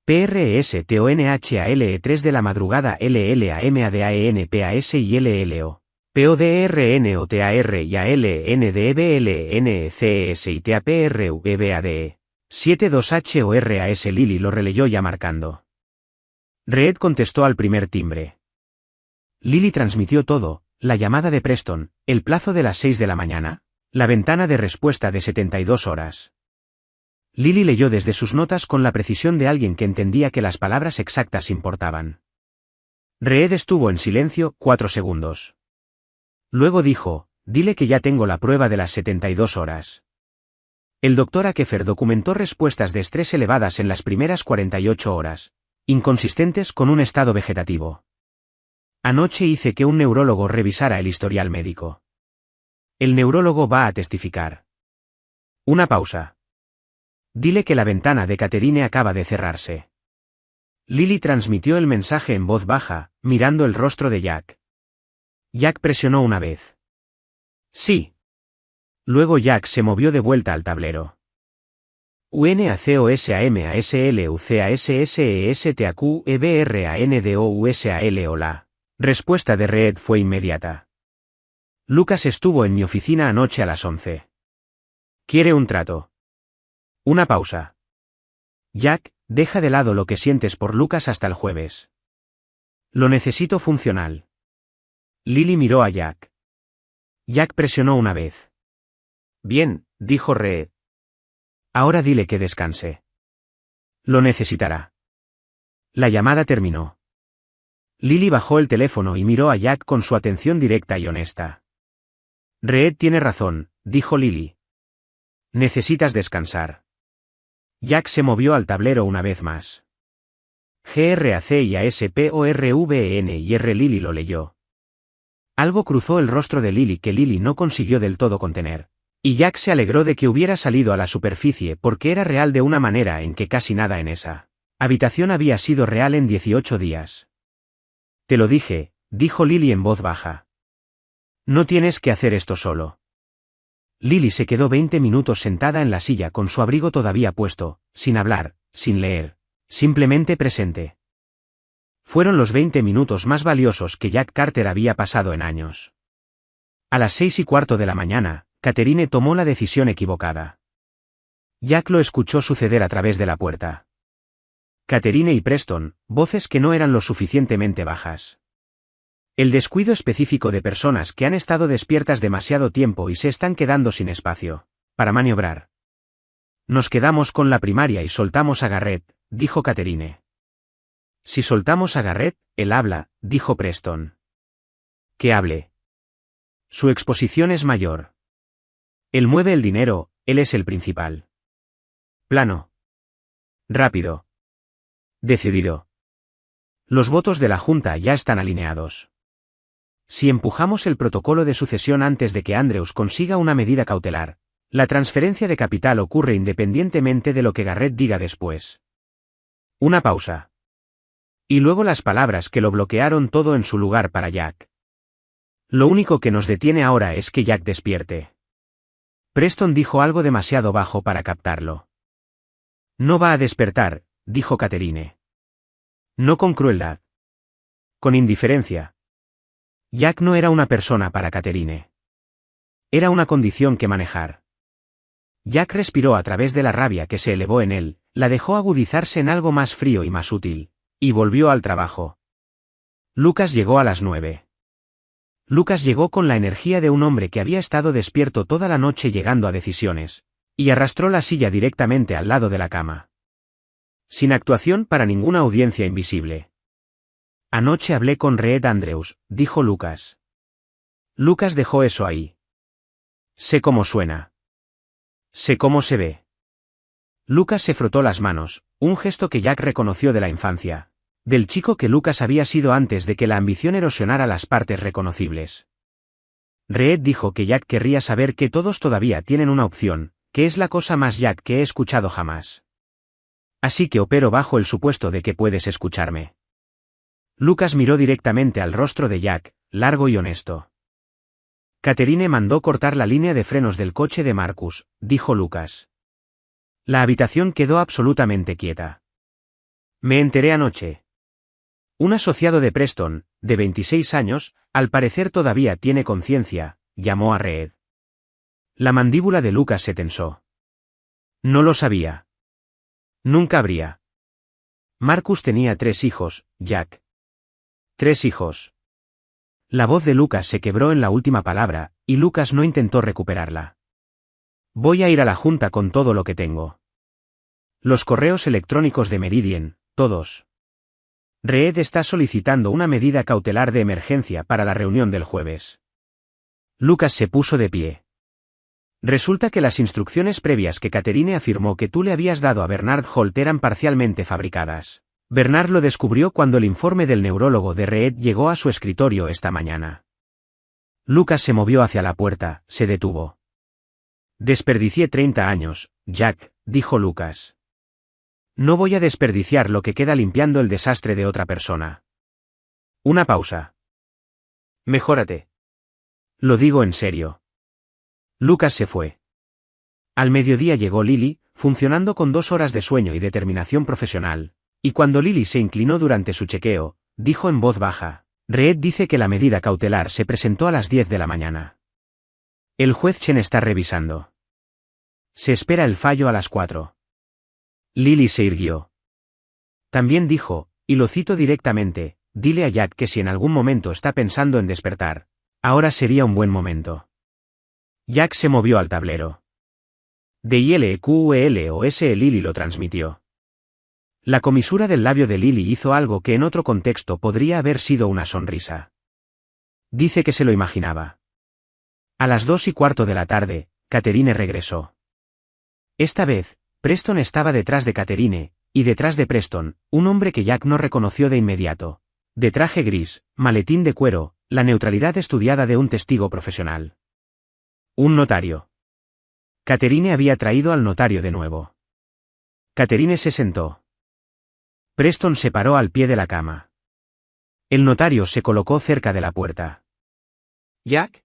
PRESTONHALE 3 de la madrugada LLAMADANPAS y LLO. PODRNOTAR y ALNDBLNCES y TAPRVBADE. 72HORAS. Lily lo releyó ya marcando. Reed contestó al primer timbre. Lily transmitió todo: la llamada de Preston, el plazo de las 6 de la mañana, la ventana de respuesta de 72 horas. Lily leyó desde sus notas con la precisión de alguien que entendía que las palabras exactas importaban. Reed estuvo en silencio 4 segundos. Luego dijo: dile que ya tengo la prueba de las 72 horas. El Dr. Akefer documentó respuestas de estrés elevadas en las primeras 48 horas, inconsistentes con un estado vegetativo. Anoche hice que un neurólogo revisara el historial médico. El neurólogo va a testificar. Una pausa. Dile que la ventana de Catherine acaba de cerrarse. Lily transmitió el mensaje en voz baja, mirando el rostro de Jack. Jack presionó una vez. Sí. Luego Jack se movió de vuelta al tablero. UNACOSAMASLUCASSESTAQEBRANDOUSAL. Hola. Respuesta de Reed fue inmediata. Lucas estuvo en mi oficina anoche a las 11. ¿Quiere un trato? Una pausa. Jack, deja de lado lo que sientes por Lucas hasta el jueves. Lo necesito funcional. Lily miró a Jack. Jack presionó una vez. Bien, dijo Reed. Ahora dile que descanse. Lo necesitará. La llamada terminó. Lily bajó el teléfono y miró a Jack con su atención directa y honesta. Reed tiene razón, dijo Lily. Necesitas descansar. Jack se movió al tablero una vez más. GRACIASPORVEN y R. Lily lo leyó. Algo cruzó el rostro de Lily que Lily no consiguió del todo contener. Y Jack se alegró de que hubiera salido a la superficie porque era real de una manera en que casi nada en esa habitación había sido real en 18 días. Te lo dije, dijo Lily en voz baja. No tienes que hacer esto solo. Lily se quedó 20 minutos sentada en la silla con su abrigo todavía puesto, sin hablar, sin leer, simplemente presente. Fueron los 20 minutos más valiosos que Jack Carter había pasado en años. A las 6:15 de la mañana, Catherine tomó la decisión equivocada. Jack lo escuchó suceder a través de la puerta. Catherine y Preston, voces que no eran lo suficientemente bajas. El descuido específico de personas que han estado despiertas demasiado tiempo y se están quedando sin espacio para maniobrar. Nos quedamos con la primaria y soltamos a Garrett, dijo Catherine. Si soltamos a Garrett, él habla, dijo Preston. Que hable. Su exposición es mayor. Él mueve el dinero, él es el principal. Plano. Rápido. Decidido. Los votos de la Junta ya están alineados. Si empujamos el protocolo de sucesión antes de que Andrews consiga una medida cautelar, la transferencia de capital ocurre independientemente de lo que Garrett diga después. Una pausa. Y luego las palabras que lo bloquearon todo en su lugar para Jack. Lo único que nos detiene ahora es que Jack despierte. Preston dijo algo demasiado bajo para captarlo. No va a despertar, dijo Catherine. No con crueldad. Con indiferencia. Jack no era una persona para Catherine. Era una condición que manejar. Jack respiró a través de la rabia que se elevó en él, la dejó agudizarse en algo más frío y más útil, y volvió al trabajo. Lucas llegó a las 9. Lucas llegó con la energía de un hombre que había estado despierto toda la noche llegando a decisiones, y arrastró la silla directamente al lado de la cama. Sin actuación para ninguna audiencia invisible. Anoche hablé con Reed Andrews, dijo Lucas. Lucas dejó eso ahí. Sé cómo suena. Sé cómo se ve. Lucas se frotó las manos, un gesto que Jack reconoció de la infancia, del chico que Lucas había sido antes de que la ambición erosionara las partes reconocibles. Reed dijo que Jack querría saber que todos todavía tienen una opción, que es la cosa más Jack que he escuchado jamás. Así que opero bajo el supuesto de que puedes escucharme. Lucas miró directamente al rostro de Jack, largo y honesto. Catherine mandó cortar la línea de frenos del coche de Marcus, dijo Lucas. La habitación quedó absolutamente quieta. Me enteré anoche. Un asociado de Preston, de 26 años, al parecer todavía tiene conciencia, llamó a Reed. La mandíbula de Lucas se tensó. No lo sabía. Nunca habría. Marcus tenía 3 hijos, Jack. 3 hijos. La voz de Lucas se quebró en la última palabra, y Lucas no intentó recuperarla. Voy a ir a la junta con todo lo que tengo. Los correos electrónicos de Meridian, todos. Reed está solicitando una medida cautelar de emergencia para la reunión del jueves. Lucas se puso de pie. Resulta que las instrucciones previas que Catherine afirmó que tú le habías dado a Bernard Holt eran parcialmente fabricadas. Bernard lo descubrió cuando el informe del neurólogo de Reed llegó a su escritorio esta mañana. Lucas se movió hacia la puerta, se detuvo. Desperdicié 30 años, Jack, dijo Lucas. No voy a desperdiciar lo que queda limpiando el desastre de otra persona. Una pausa. Mejórate. Lo digo en serio. Lucas se fue. Al mediodía llegó Lily, funcionando con 2 horas de sueño y determinación profesional, y cuando Lily se inclinó durante su chequeo, dijo en voz baja, Reed dice que la medida cautelar se presentó a las 10 de la mañana. El juez Chen está revisando. Se espera el fallo a las 4. Lily se irguió. También dijo, y lo cito directamente, dile a Jack que si en algún momento está pensando en despertar, ahora sería un buen momento. Jack se movió al tablero. D-I-L-Q-U-E-L-O-S Lily lo transmitió. La comisura del labio de Lily hizo algo que en otro contexto podría haber sido una sonrisa. Dice que se lo imaginaba. A las 2:15 de la tarde, Catherine regresó. Esta vez, Preston estaba detrás de Catherine, y detrás de Preston, un hombre que Jack no reconoció de inmediato. De traje gris, maletín de cuero, la neutralidad estudiada de un testigo profesional. Un notario. Catherine había traído al notario de nuevo. Catherine se sentó. Preston se paró al pie de la cama. El notario se colocó cerca de la puerta. ¿Jack?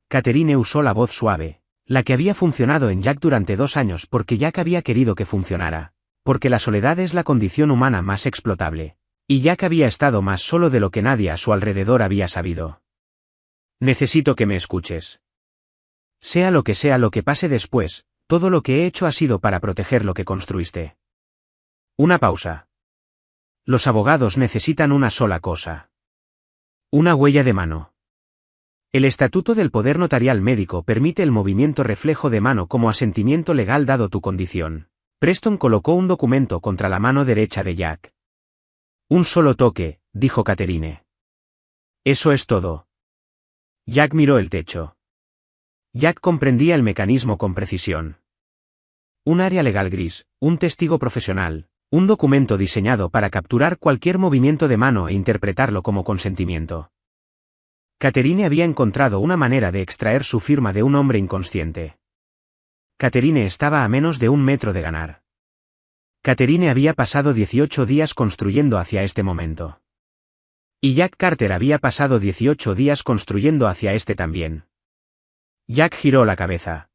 Catherine usó la voz suave, la que había funcionado en Jack durante 2 años porque Jack había querido que funcionara, porque la soledad es la condición humana más explotable, y Jack había estado más solo de lo que nadie a su alrededor había sabido. Necesito que me escuches. Sea lo que pase después, todo lo que he hecho ha sido para proteger lo que construiste. Una pausa. Los abogados necesitan una sola cosa. Una huella de mano. El Estatuto del Poder Notarial Médico permite el movimiento reflejo de mano como asentimiento legal dado tu condición. Preston colocó un documento contra la mano derecha de Jack. Un solo toque, dijo Catherine. Eso es todo. Jack miró el techo. Jack comprendía el mecanismo con precisión. Un área legal gris, un testigo profesional, un documento diseñado para capturar cualquier movimiento de mano e interpretarlo como consentimiento. Catherine había encontrado una manera de extraer su firma de un hombre inconsciente. Catherine estaba a menos de 1 metro de ganar. Catherine había pasado 18 días construyendo hacia este momento. Y Jack Carter había pasado 18 días construyendo hacia este también. Jack giró la cabeza.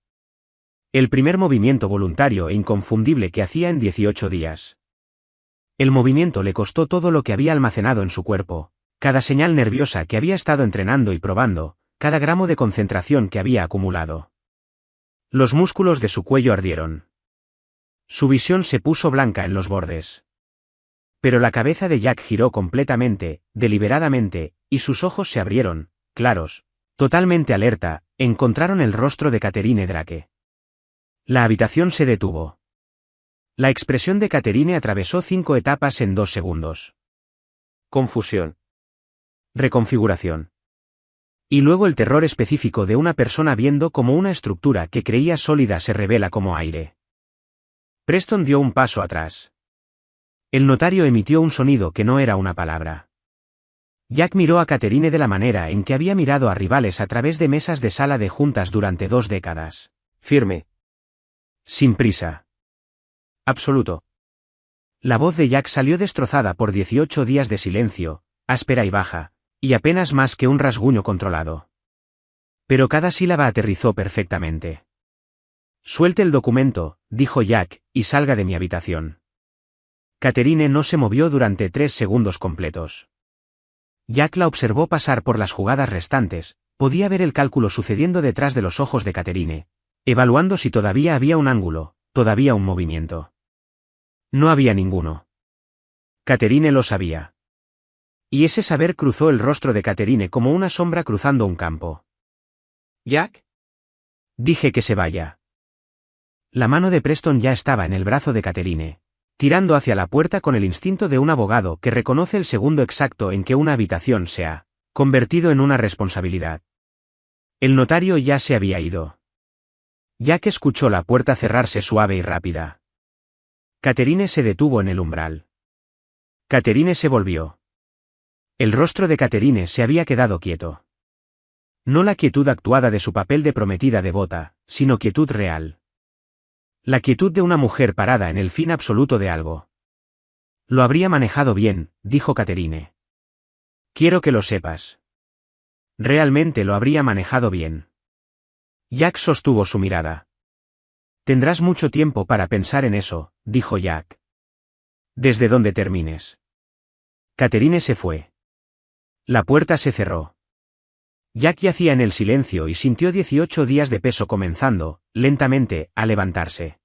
El primer movimiento voluntario e inconfundible que hacía en 18 días. El movimiento le costó todo lo que había almacenado en su cuerpo, cada señal nerviosa que había estado entrenando y probando, cada gramo de concentración que había acumulado. Los músculos de su cuello ardieron. Su visión se puso blanca en los bordes. Pero la cabeza de Jack giró completamente, deliberadamente, y sus ojos se abrieron, claros, totalmente alerta, encontraron el rostro de Catherine Drake. La habitación se detuvo. La expresión de Catherine atravesó 5 etapas en 2 segundos. Confusión. Reconfiguración. Y luego el terror específico de una persona viendo cómo una estructura que creía sólida se revela como aire. Preston dio un paso atrás. El notario emitió un sonido que no era una palabra. Jack miró a Catherine de la manera en que había mirado a rivales a través de mesas de sala de juntas durante 2 décadas. Firme. Sin prisa. Absoluto. La voz de Jack salió destrozada por 18 días de silencio, áspera y baja, y apenas más que un rasguño controlado. Pero cada sílaba aterrizó perfectamente. Suelte el documento, dijo Jack, y salga de mi habitación. Catherine no se movió durante 3 segundos completos. Jack la observó pasar por las jugadas restantes, podía ver el cálculo sucediendo detrás de los ojos de Catherine, evaluando si todavía había un ángulo, todavía un movimiento. No había ninguno. Catherine lo sabía. Y ese saber cruzó el rostro de Catherine como una sombra cruzando un campo. ¿Jack? Dije que se vaya. La mano de Preston ya estaba en el brazo de Catherine, tirando hacia la puerta con el instinto de un abogado que reconoce el segundo exacto en que una habitación se ha convertido en una responsabilidad. El notario ya se había ido. Jack escuchó la puerta cerrarse suave y rápida. Catherine se detuvo en el umbral. Catherine se volvió. El rostro de Catherine se había quedado quieto. No la quietud actuada de su papel de prometida devota, sino quietud real. La quietud de una mujer parada en el fin absoluto de algo. Lo habría manejado bien, dijo Catherine. Quiero que lo sepas. Realmente lo habría manejado bien. Jack sostuvo su mirada. Tendrás mucho tiempo para pensar en eso, dijo Jack. Desde donde termines. Catherine se fue. La puerta se cerró. Jack yacía en el silencio y sintió 18 días de peso comenzando, lentamente, a levantarse.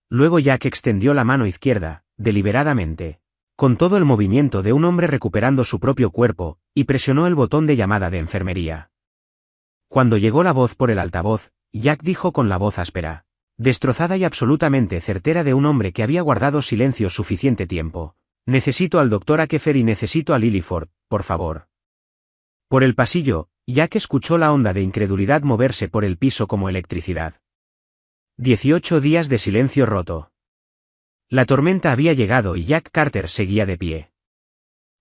Luego Jack extendió la mano izquierda, deliberadamente, con todo el movimiento de un hombre recuperando su propio cuerpo, y presionó el botón de llamada de enfermería. Cuando llegó la voz por el altavoz, Jack dijo con la voz áspera, destrozada y absolutamente certera de un hombre que había guardado silencio suficiente tiempo: necesito al Dr. Akefer y necesito a Lillyford, por favor. Por el pasillo, Jack escuchó la onda de incredulidad moverse por el piso como electricidad. 18 días de silencio roto. La tormenta había llegado y Jack Carter seguía de pie.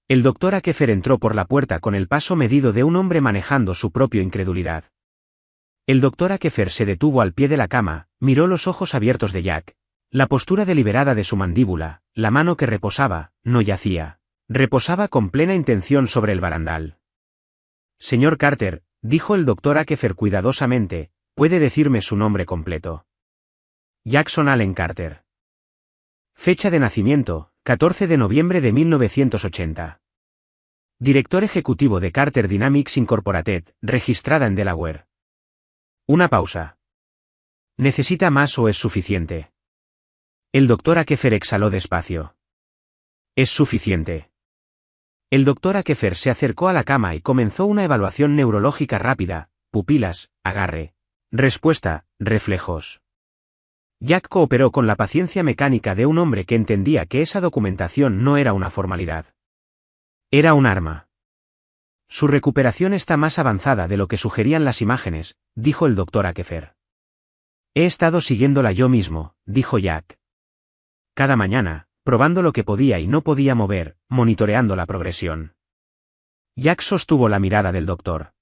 El Dr. Akefer entró por la puerta con el paso medido de un hombre manejando su propia incredulidad. El Dr. Akefer se detuvo al pie de la cama, miró los ojos abiertos de Jack, la postura deliberada de su mandíbula, la mano que reposaba, no yacía, reposaba con plena intención sobre el barandal. Señor Carter, dijo el Dr. Akefer cuidadosamente, ¿puede decirme su nombre completo? Jackson Allen Carter. Fecha de nacimiento, 14 de noviembre de 1980. Director ejecutivo de Carter Dynamics Incorporated, registrada en Delaware. Una pausa. ¿Necesita más o es suficiente? El Dr. Akefer exhaló despacio. Es suficiente. El Dr. Akefer se acercó a la cama y comenzó una evaluación neurológica rápida: pupilas, agarre, respuesta, reflejos. Jack cooperó con la paciencia mecánica de un hombre que entendía que esa documentación no era una formalidad. Era un arma. Su recuperación está más avanzada de lo que sugerían las imágenes, dijo el Dr. Akefer. He estado siguiéndola yo mismo, dijo Jack. Cada mañana, probando lo que podía y no podía mover, monitoreando la progresión. Jack sostuvo la mirada del doctor.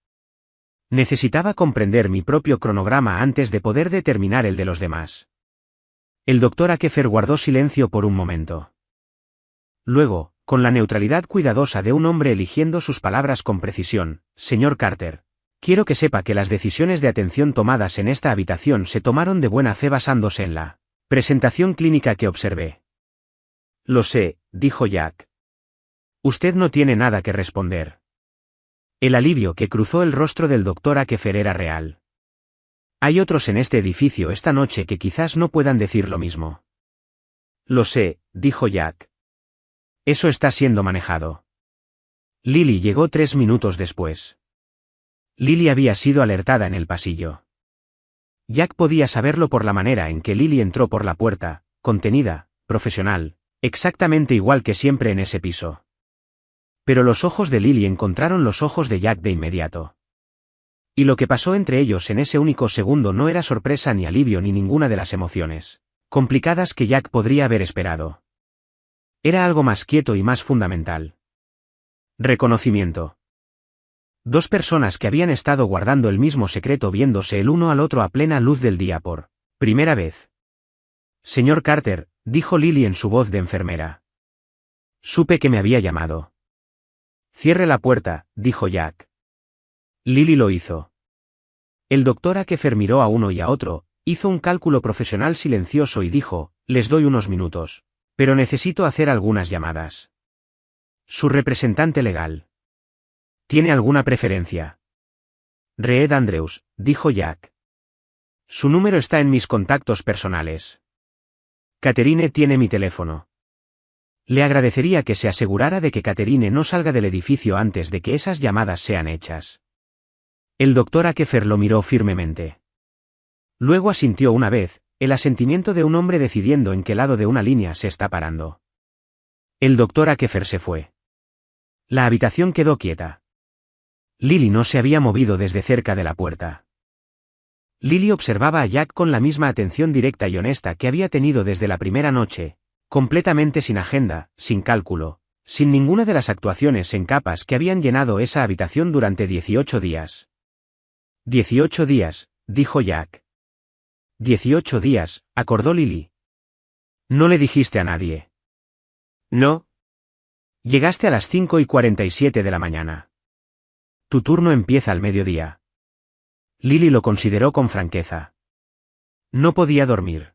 Necesitaba comprender mi propio cronograma antes de poder determinar el de los demás. El Dr. Akefer guardó silencio por un momento. Luego, con la neutralidad cuidadosa de un hombre eligiendo sus palabras con precisión: señor Carter, quiero que sepa que las decisiones de atención tomadas en esta habitación se tomaron de buena fe basándose en la presentación clínica que observé. Lo sé, dijo Jack. Usted no tiene nada que responder. El alivio que cruzó el rostro del Dr. Akefer era real. Hay otros en este edificio esta noche que quizás no puedan decir lo mismo. Lo sé, dijo Jack. Eso está siendo manejado. Lily llegó 3 minutos después. Lily había sido alertada en el pasillo. Jack podía saberlo por la manera en que Lily entró por la puerta, contenida, profesional, exactamente igual que siempre en ese piso. Pero los ojos de Lily encontraron los ojos de Jack de inmediato. Y lo que pasó entre ellos en ese único segundo no era sorpresa ni alivio ni ninguna de las emociones complicadas que Jack podría haber esperado. Era algo más quieto y más fundamental. Reconocimiento. 2 personas que habían estado guardando el mismo secreto viéndose el uno al otro a plena luz del día por primera vez. Señor Carter, dijo Lily en su voz de enfermera. Supe que me había llamado. Cierre la puerta, dijo Jack. Lily lo hizo. El Dr. Akefer miró a uno y a otro, hizo un cálculo profesional silencioso y dijo: les doy unos minutos. Pero necesito hacer algunas llamadas. Su representante legal. ¿Tiene alguna preferencia? Reed Andrews, dijo Jack. Su número está en mis contactos personales. Catherine tiene mi teléfono. Le agradecería que se asegurara de que Catherine no salga del edificio antes de que esas llamadas sean hechas. El Dr. Akefer lo miró firmemente. Luego asintió una vez, el asentimiento de un hombre decidiendo en qué lado de una línea se está parando. El Dr. Akefer se fue. La habitación quedó quieta. Lily no se había movido desde cerca de la puerta. Lily observaba a Jack con la misma atención directa y honesta que había tenido desde la primera noche, completamente sin agenda, sin cálculo, sin ninguna de las actuaciones en capas que habían llenado esa habitación durante 18 días. 18 días, dijo Jack. 18 días, acordó Lily. No le dijiste a nadie. No. Llegaste a las 5:47 de la mañana. Tu turno empieza al mediodía. Lily lo consideró con franqueza. No podía dormir.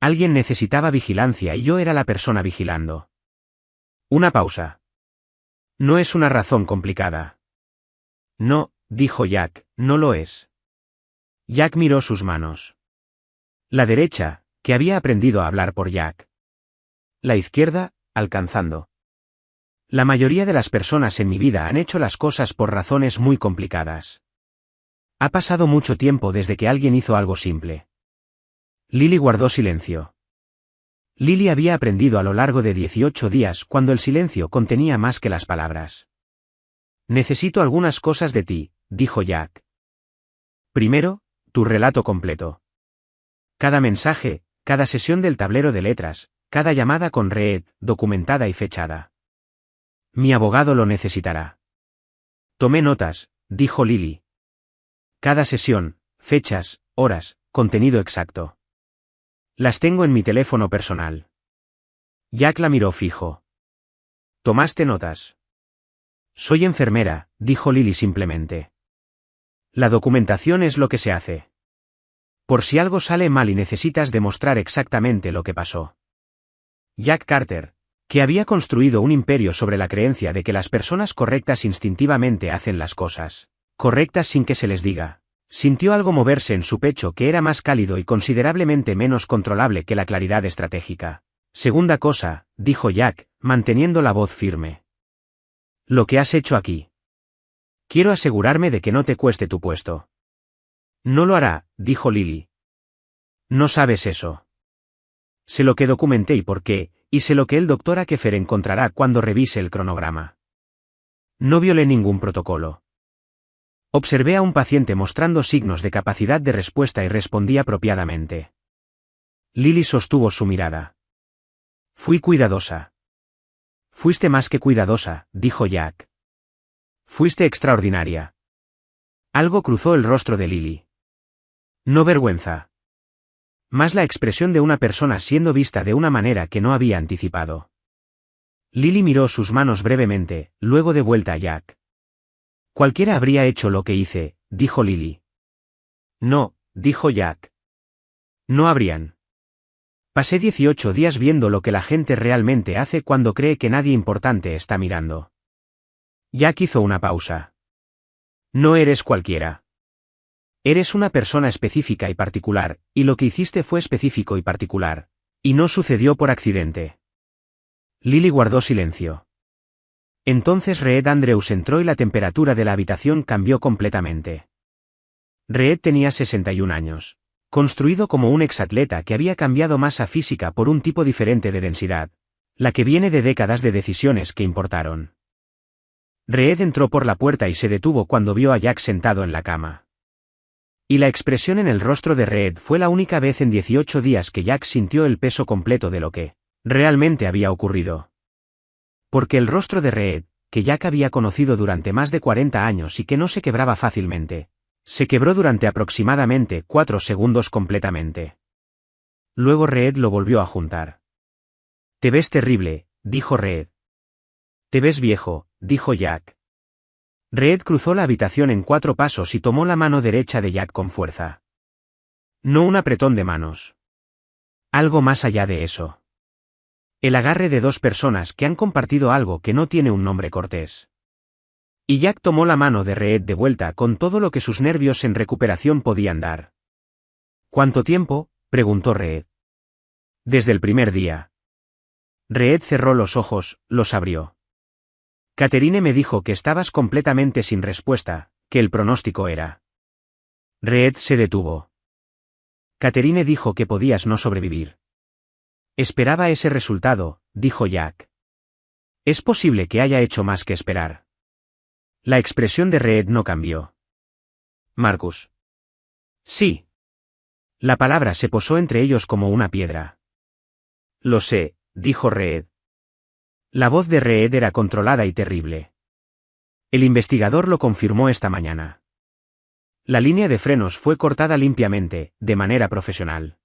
Alguien necesitaba vigilancia y yo era la persona vigilando. Una pausa. No es una razón complicada. No, dijo Jack, no lo es. Jack miró sus manos. La derecha, que había aprendido a hablar por Jack. La izquierda, alcanzando. La mayoría de las personas en mi vida han hecho las cosas por razones muy complicadas. Ha pasado mucho tiempo desde que alguien hizo algo simple. Lily guardó silencio. Lily había aprendido a lo largo de 18 días cuando el silencio contenía más que las palabras. Necesito algunas cosas de ti, dijo Jack. Primero, tu relato completo. Cada mensaje, cada sesión del tablero de letras, cada llamada con Reed, documentada y fechada. Mi abogado lo necesitará. Tomé notas, dijo Lily. Cada sesión, fechas, horas, contenido exacto. Las tengo en mi teléfono personal. Jack la miró fijo. ¿Tomaste notas? Soy enfermera, dijo Lily simplemente. La documentación es lo que se hace. Por si algo sale mal y necesitas demostrar exactamente lo que pasó. Jack Carter, Que había construido un imperio sobre la creencia de que las personas correctas instintivamente hacen las cosas correctas sin que se les diga. Sintió algo moverse en su pecho que era más cálido y considerablemente menos controlable que la claridad estratégica. Segunda cosa, dijo Jack, manteniendo la voz firme. Lo que has hecho aquí. Quiero asegurarme de que no te cueste tu puesto. No lo hará, dijo Lily. No sabes eso. Sé lo que documenté y por qué, y sé lo que el Dr. Akefer encontrará cuando revise el cronograma. No violé ningún protocolo. Observé a un paciente mostrando signos de capacidad de respuesta y respondí apropiadamente. Lily sostuvo su mirada. Fui cuidadosa. Fuiste más que cuidadosa, dijo Jack. Fuiste extraordinaria. Algo cruzó el rostro de Lily. No vergüenza. Más la expresión de una persona siendo vista de una manera que no había anticipado. Lily miró sus manos brevemente, luego de vuelta a Jack. Cualquiera habría hecho lo que hice, dijo Lily. No, dijo Jack. No habrían. Pasé 18 días viendo lo que la gente realmente hace cuando cree que nadie importante está mirando. Jack hizo una pausa. No eres cualquiera. Eres una persona específica y particular, y lo que hiciste fue específico y particular. Y no sucedió por accidente. Lily guardó silencio. Entonces Reed Andrews entró y la temperatura de la habitación cambió completamente. Reed tenía 61 años. Construido como un exatleta que había cambiado masa física por un tipo diferente de densidad, la que viene de décadas de decisiones que importaron. Reed entró por la puerta y se detuvo cuando vio a Jack sentado en la cama. Y la expresión en el rostro de Reed fue la única vez en 18 días que Jack sintió el peso completo de lo que realmente había ocurrido. Porque el rostro de Reed, que Jack había conocido durante más de 40 años y que no se quebraba fácilmente, se quebró durante aproximadamente 4 segundos completamente. Luego Reed lo volvió a juntar. Te ves terrible, dijo Reed. Te ves viejo, dijo Jack. Reed cruzó la habitación en 4 pasos y tomó la mano derecha de Jack con fuerza. No un apretón de manos. Algo más allá de eso. El agarre de 2 personas que han compartido algo que no tiene un nombre cortés. Y Jack tomó la mano de Reed de vuelta con todo lo que sus nervios en recuperación podían dar. ¿Cuánto tiempo?, preguntó Reed. Desde el primer día. Reed cerró los ojos, los abrió. Catherine me dijo que estabas completamente sin respuesta, que el pronóstico era. Reed se detuvo. Catherine dijo que podías no sobrevivir. Esperaba ese resultado, dijo Jack. Es posible que haya hecho más que esperar. La expresión de Reed no cambió. Marcus. Sí. La palabra se posó entre ellos como una piedra. Lo sé, dijo Reed. La voz de Reed era controlada y terrible. El investigador lo confirmó esta mañana. La línea de frenos fue cortada limpiamente, de manera profesional.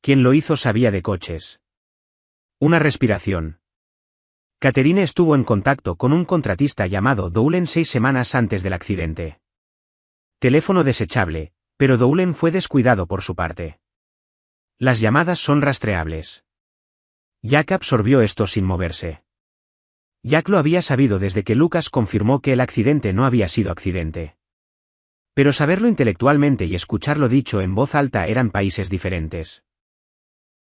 Quien lo hizo sabía de coches. Una respiración. Catherine estuvo en contacto con un contratista llamado Dowlen 6 semanas antes del accidente. Teléfono desechable, pero Dowlen fue descuidado por su parte. Las llamadas son rastreables. Jack absorbió esto sin moverse. Jack lo había sabido desde que Lucas confirmó que el accidente no había sido accidente. Pero saberlo intelectualmente y escucharlo dicho en voz alta eran países diferentes.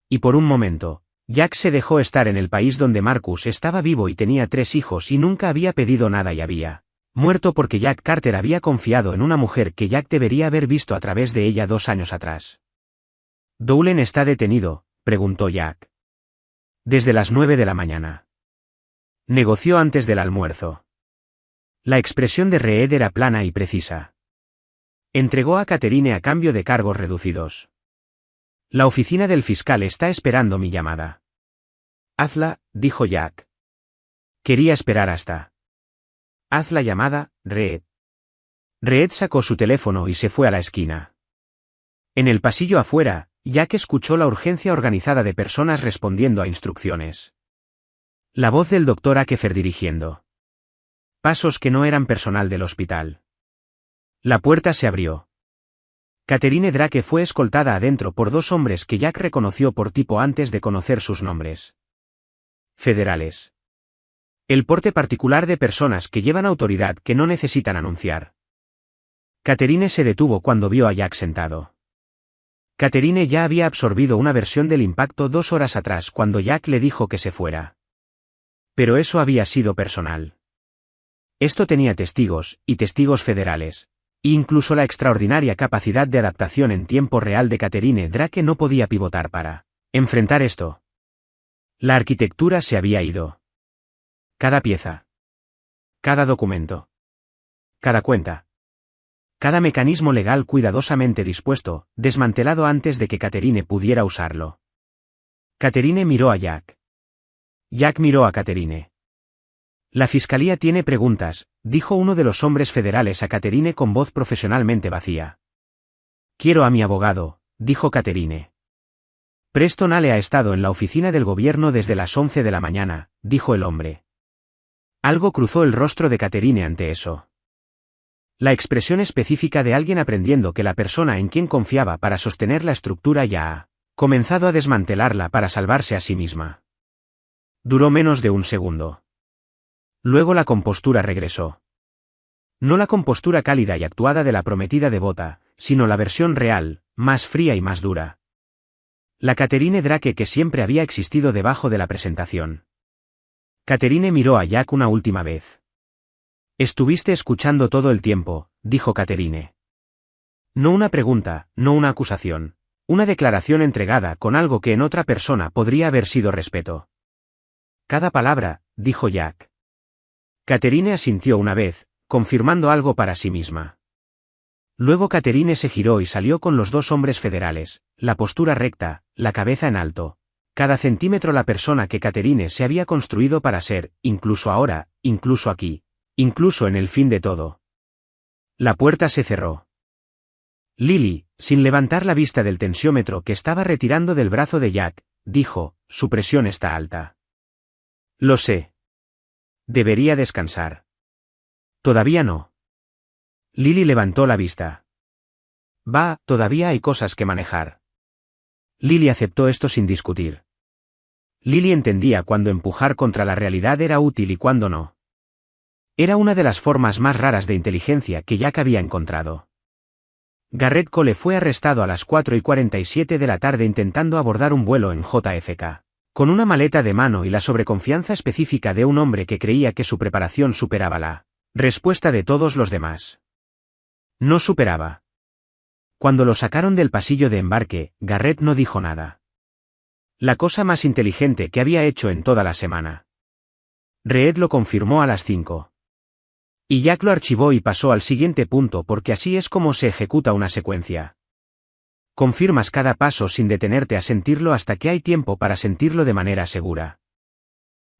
Y por un momento, Jack se dejó estar en el país donde Marcus estaba vivo y tenía 3 hijos y nunca había pedido nada y había muerto porque Jack Carter había confiado en una mujer que Jack debería haber visto a través de ella 2 años atrás. ¿Dowlen está detenido?, preguntó Jack. Desde las 9 de la mañana. Negoció antes del almuerzo. La expresión de Reed era plana y precisa. Entregó a Catherine a cambio de cargos reducidos. La oficina del fiscal está esperando mi llamada. Hazla, dijo Jack. Quería esperar hasta. Haz la llamada, Reed. Reed sacó su teléfono y se fue a la esquina. En el pasillo afuera, Jack escuchó la urgencia organizada de personas respondiendo a instrucciones. La voz del Dr. Akefer dirigiendo. Pasos que no eran personal del hospital. La puerta se abrió. Catherine Drake fue escoltada adentro por 2 hombres que Jack reconoció por tipo antes de conocer sus nombres. federales. El porte particular de personas que llevan autoridad que no necesitan anunciar. Catherine se detuvo cuando vio a Jack sentado. Catherine ya había absorbido una versión del impacto 2 horas atrás cuando Jack le dijo que se fuera. Pero eso había sido personal. Esto tenía testigos, y testigos federales. E incluso la extraordinaria capacidad de adaptación en tiempo real de Catherine Drake no podía pivotar para enfrentar esto. La arquitectura se había ido. Cada pieza. Cada documento. Cada cuenta. Cada mecanismo legal cuidadosamente dispuesto, desmantelado antes de que Catherine pudiera usarlo. Catherine miró a Jack. Jack miró a Catherine. La fiscalía tiene preguntas, dijo uno de los hombres federales a Catherine con voz profesionalmente vacía. Quiero a mi abogado, dijo Catherine. Preston Ale ha estado en la oficina del gobierno desde las 11 de la mañana, dijo el hombre. Algo cruzó el rostro de Catherine ante eso. La expresión específica de alguien aprendiendo que la persona en quien confiaba para sostener la estructura ya ha comenzado a desmantelarla para salvarse a sí misma. Duró menos de un segundo. Luego la compostura regresó. No la compostura cálida y actuada de la prometida devota, sino la versión real, más fría y más dura. La Catherine Drake que siempre había existido debajo de la presentación. Catherine miró a Jack una última vez. Estuviste escuchando todo el tiempo, dijo Catherine. No una pregunta, no una acusación. Una declaración entregada con algo que en otra persona podría haber sido respeto. Cada palabra, dijo Jack. Catherine asintió una vez, confirmando algo para sí misma. Luego Catherine se giró y salió con los 2 hombres federales, la postura recta, la cabeza en alto. Cada centímetro la persona que Catherine se había construido para ser, incluso ahora, incluso aquí, incluso en el fin de todo. La puerta se cerró. Lily, sin levantar la vista del tensiómetro que estaba retirando del brazo de Jack, dijo, su presión está alta. Lo sé. Debería descansar. Todavía no. Lily levantó la vista. Todavía hay cosas que manejar. Lily aceptó esto sin discutir. Lily entendía cuándo empujar contra la realidad era útil y cuándo no. Era una de las formas más raras de inteligencia que Jack había encontrado. Garrett Cole fue arrestado a las 4:47 de la tarde intentando abordar un vuelo en JFK. Con una maleta de mano y la sobreconfianza específica de un hombre que creía que su preparación superaba la respuesta de todos los demás. No superaba. Cuando lo sacaron del pasillo de embarque, Garrett no dijo nada. La cosa más inteligente que había hecho en toda la semana. Reed lo confirmó a las 5. Y Jack lo archivó y pasó al siguiente punto porque así es como se ejecuta una secuencia. Confirmas cada paso sin detenerte a sentirlo hasta que hay tiempo para sentirlo de manera segura.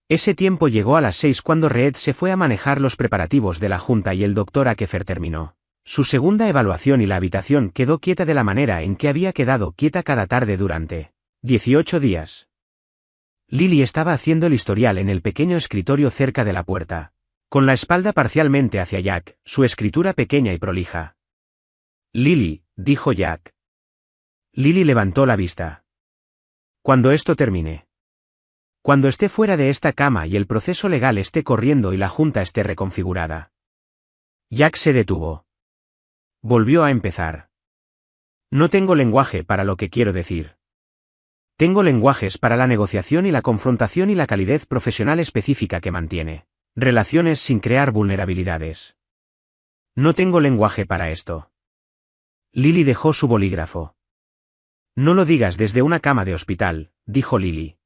Ese tiempo llegó a las 6 cuando Reed se fue a manejar los preparativos de la junta y el Dr. Akefer terminó su segunda evaluación y la habitación quedó quieta de la manera en que había quedado quieta cada tarde durante 18 días. Lily estaba haciendo el historial en el pequeño escritorio cerca de la puerta, con la espalda parcialmente hacia Jack, su escritura pequeña y prolija. Lily, dijo Jack. Lily levantó la vista. Cuando esto termine. Cuando esté fuera de esta cama y el proceso legal esté corriendo y la junta esté reconfigurada. Jack se detuvo. Volvió a empezar. No tengo lenguaje para lo que quiero decir. Tengo lenguajes para la negociación y la confrontación y la calidez profesional específica que mantiene relaciones sin crear vulnerabilidades. No tengo lenguaje para esto. Lily dejó su bolígrafo. No lo digas desde una cama de hospital, dijo Lily.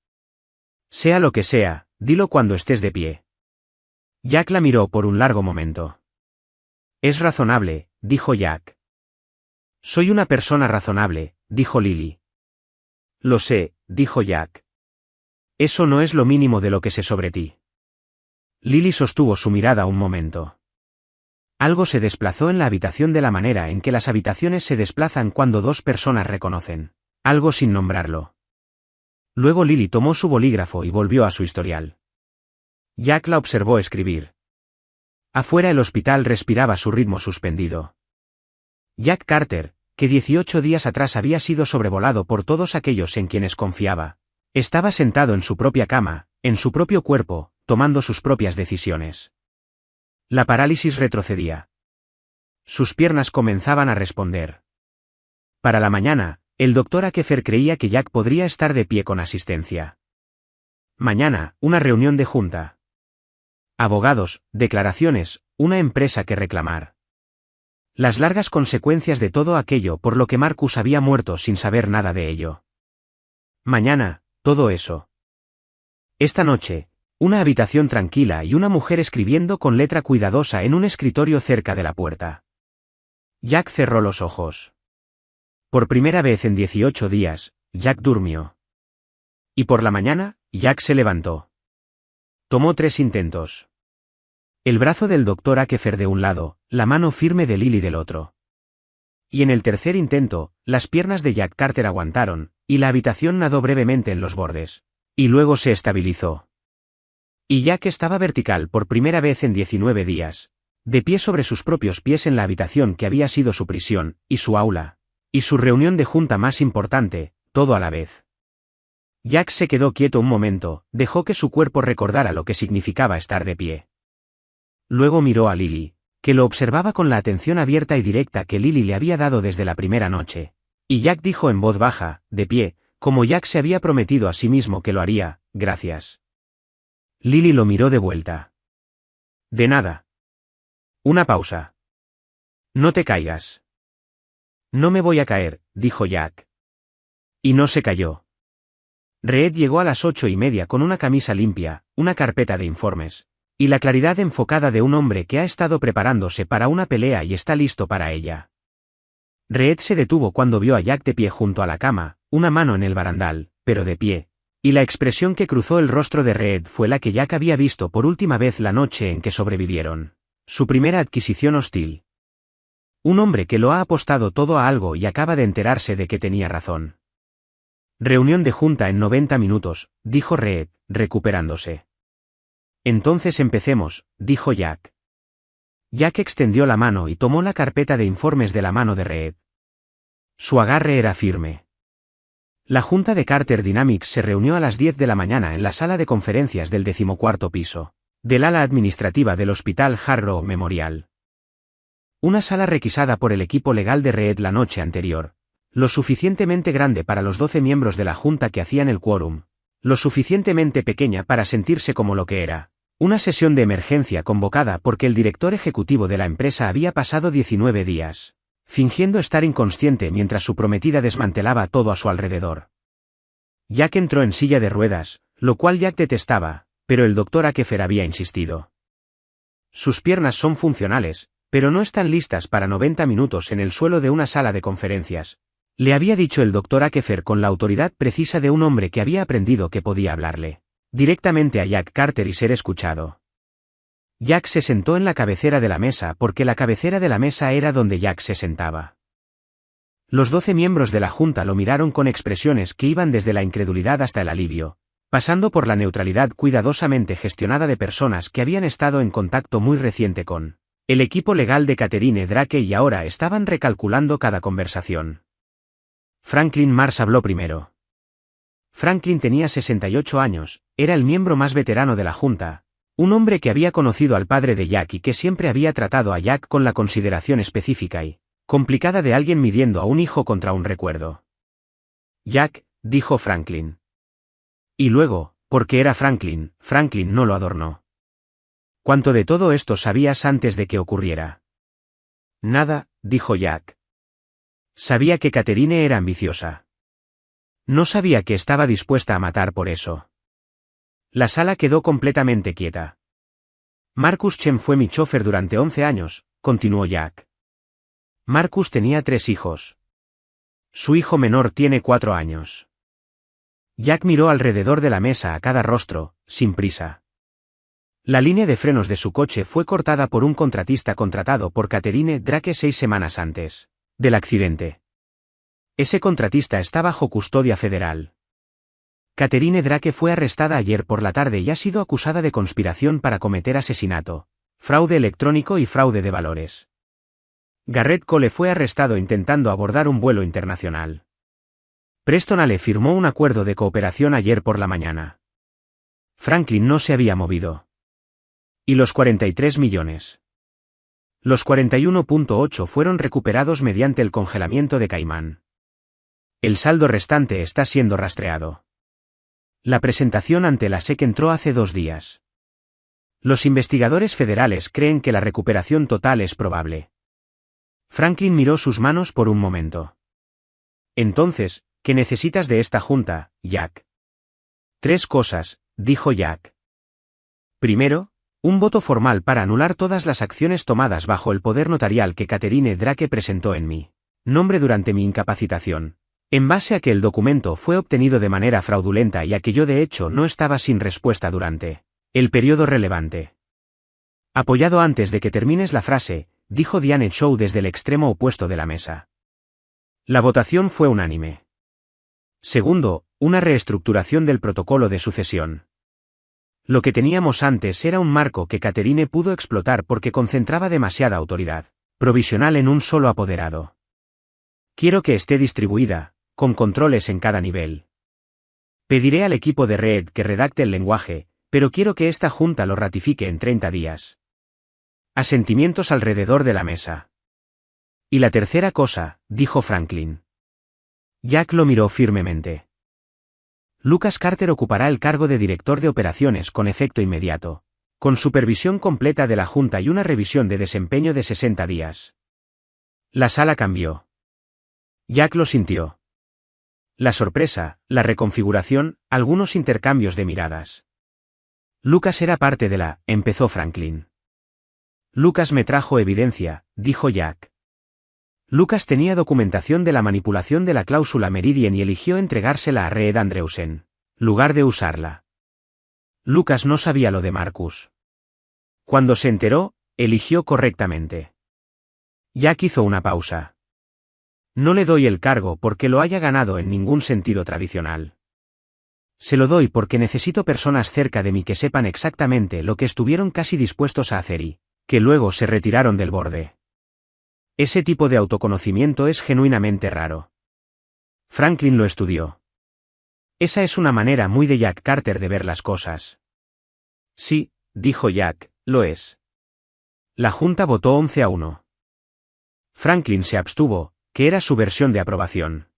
Sea lo que sea, dilo cuando estés de pie. Jack la miró por un largo momento. Es razonable, dijo Jack. Soy una persona razonable, dijo Lily. Lo sé, dijo Jack. Eso no es lo mínimo de lo que sé sobre ti. Lily sostuvo su mirada un momento. Algo se desplazó en la habitación de la manera en que las habitaciones se desplazan cuando 2 personas reconocen algo sin nombrarlo. Luego Lily tomó su bolígrafo y volvió a su historial. Jack la observó escribir. Afuera el hospital respiraba su ritmo suspendido. Jack Carter, que 18 días atrás había sido sobrevolado por todos aquellos en quienes confiaba, estaba sentado en su propia cama, en su propio cuerpo, tomando sus propias decisiones. La parálisis retrocedía. Sus piernas comenzaban a responder. Para la mañana, el doctor Akefer creía que Jack podría estar de pie con asistencia. Mañana, una reunión de junta. Abogados, declaraciones, una empresa que reclamar. Las largas consecuencias de todo aquello por lo que Marcus había muerto sin saber nada de ello. Mañana, todo eso. Esta noche, una habitación tranquila y una mujer escribiendo con letra cuidadosa en un escritorio cerca de la puerta. Jack cerró los ojos. Por primera vez en 18 días, Jack durmió. Y por la mañana, Jack se levantó. Tomó 3 intentos. El brazo del doctor Akefer de un lado, la mano firme de Lily del otro. Y en el tercer intento, las piernas de Jack Carter aguantaron, y la habitación nadó brevemente en los bordes. Y luego se estabilizó. Y Jack estaba vertical por primera vez en 19 días, de pie sobre sus propios pies en la habitación que había sido su prisión, y su aula, y su reunión de junta más importante, todo a la vez. Jack se quedó quieto un momento, dejó que su cuerpo recordara lo que significaba estar de pie. Luego miró a Lily, que lo observaba con la atención abierta y directa que Lily le había dado desde la primera noche. Y Jack dijo en voz baja, de pie, como Jack se había prometido a sí mismo que lo haría, gracias. Lily lo miró de vuelta. De nada. Una pausa. No te caigas. No me voy a caer, dijo Jack. Y no se cayó. Reed llegó a las 8:30 con una camisa limpia, una carpeta de informes, y la claridad enfocada de un hombre que ha estado preparándose para una pelea y está listo para ella. Reed se detuvo cuando vio a Jack de pie junto a la cama, una mano en el barandal, pero de pie, y la expresión que cruzó el rostro de Reed fue la que Jack había visto por última vez la noche en que sobrevivieron. Su primera adquisición hostil. Un hombre que lo ha apostado todo a algo y acaba de enterarse de que tenía razón. Reunión de junta en 90 minutos, dijo Reed, recuperándose. Entonces empecemos, dijo Jack. Jack extendió la mano y tomó la carpeta de informes de la mano de Reed. Su agarre era firme. La junta de Carter Dynamics se reunió a las 10 de la mañana en la sala de conferencias del 14º piso, del ala administrativa del Hospital Harrow Memorial. Una sala requisada por el equipo legal de Reed la noche anterior, lo suficientemente grande para los 12 miembros de la junta que hacían el quórum, lo suficientemente pequeña para sentirse como lo que era. Una sesión de emergencia convocada porque el director ejecutivo de la empresa había pasado 19 días, fingiendo estar inconsciente mientras su prometida desmantelaba todo a su alrededor. Jack entró en silla de ruedas, lo cual Jack detestaba, pero el doctor Akefer había insistido. Sus piernas son funcionales, pero no están listas para 90 minutos en el suelo de una sala de conferencias, le había dicho el doctor Akefer con la autoridad precisa de un hombre que había aprendido que podía hablarle directamente a Jack Carter y ser escuchado. Jack se sentó en la cabecera de la mesa porque la cabecera de la mesa era donde Jack se sentaba. Los 12 miembros de la junta lo miraron con expresiones que iban desde la incredulidad hasta el alivio, pasando por la neutralidad cuidadosamente gestionada de personas que habían estado en contacto muy reciente con el equipo legal de Catherine Drake y ahora estaban recalculando cada conversación. Franklin Mars habló primero. Franklin tenía 68 años, era el miembro más veterano de la junta, un hombre que había conocido al padre de Jack y que siempre había tratado a Jack con la consideración específica y complicada de alguien midiendo a un hijo contra un recuerdo. Jack, dijo Franklin. Y luego, porque era Franklin, Franklin no lo adornó. ¿Cuánto de todo esto sabías antes de que ocurriera? Nada, dijo Jack. Sabía que Catherine era ambiciosa. No sabía que estaba dispuesta a matar por eso. La sala quedó completamente quieta. Marcus Chen fue mi chofer durante 11 años, continuó Jack. Marcus tenía 3 hijos. Su hijo menor tiene 4 años. Jack miró alrededor de la mesa a cada rostro, sin prisa. La línea de frenos de su coche fue cortada por un contratista contratado por Catherine Drake 6 semanas antes del accidente. Ese contratista está bajo custodia federal. Catherine Drake fue arrestada ayer por la tarde y ha sido acusada de conspiración para cometer asesinato, fraude electrónico y fraude de valores. Garrett Cole fue arrestado intentando abordar un vuelo internacional. Preston Ale firmó un acuerdo de cooperación ayer por la mañana. Franklin no se había movido. ¿Y los 43 millones? Los 41.8 fueron recuperados mediante el congelamiento de Caimán. El saldo restante está siendo rastreado. La presentación ante la SEC entró hace 2 días. Los investigadores federales creen que la recuperación total es probable. Franklin miró sus manos por un momento. Entonces, ¿qué necesitas de esta junta, Jack? 3 cosas, dijo Jack. Primero, un voto formal para anular todas las acciones tomadas bajo el poder notarial que Catherine Drake presentó en mi nombre durante mi incapacitación, en base a que el documento fue obtenido de manera fraudulenta y a que yo de hecho no estaba sin respuesta durante el periodo relevante. Apoyado antes de que termines la frase, dijo Diane Shaw desde el extremo opuesto de la mesa. La votación fue unánime. Segundo, una reestructuración del protocolo de sucesión. Lo que teníamos antes era un marco que Catherine pudo explotar porque concentraba demasiada autoridad provisional en un solo apoderado. Quiero que esté distribuida, con controles en cada nivel. Pediré al equipo de Red que redacte el lenguaje, pero quiero que esta junta lo ratifique en 30 días. Asentimientos alrededor de la mesa. Y la tercera cosa, dijo Franklin. Jack lo miró firmemente. Lucas Carter ocupará el cargo de director de operaciones con efecto inmediato, con supervisión completa de la junta y una revisión de desempeño de 60 días. La sala cambió. Jack lo sintió. La sorpresa, la reconfiguración, algunos intercambios de miradas. Lucas era parte de la, empezó Franklin. Lucas me trajo evidencia, dijo Jack. Lucas tenía documentación de la manipulación de la cláusula Meridian y eligió entregársela a Reed Andreusen, lugar de usarla. Lucas no sabía lo de Marcus. Cuando se enteró, eligió correctamente. Jack hizo una pausa. No le doy el cargo porque lo haya ganado en ningún sentido tradicional. Se lo doy porque necesito personas cerca de mí que sepan exactamente lo que estuvieron casi dispuestos a hacer y que luego se retiraron del borde. Ese tipo de autoconocimiento es genuinamente raro. Franklin lo estudió. Esa es una manera muy de Jack Carter de ver las cosas. Sí, dijo Jack, lo es. La junta votó 11-1. Franklin se abstuvo, que era su versión de aprobación.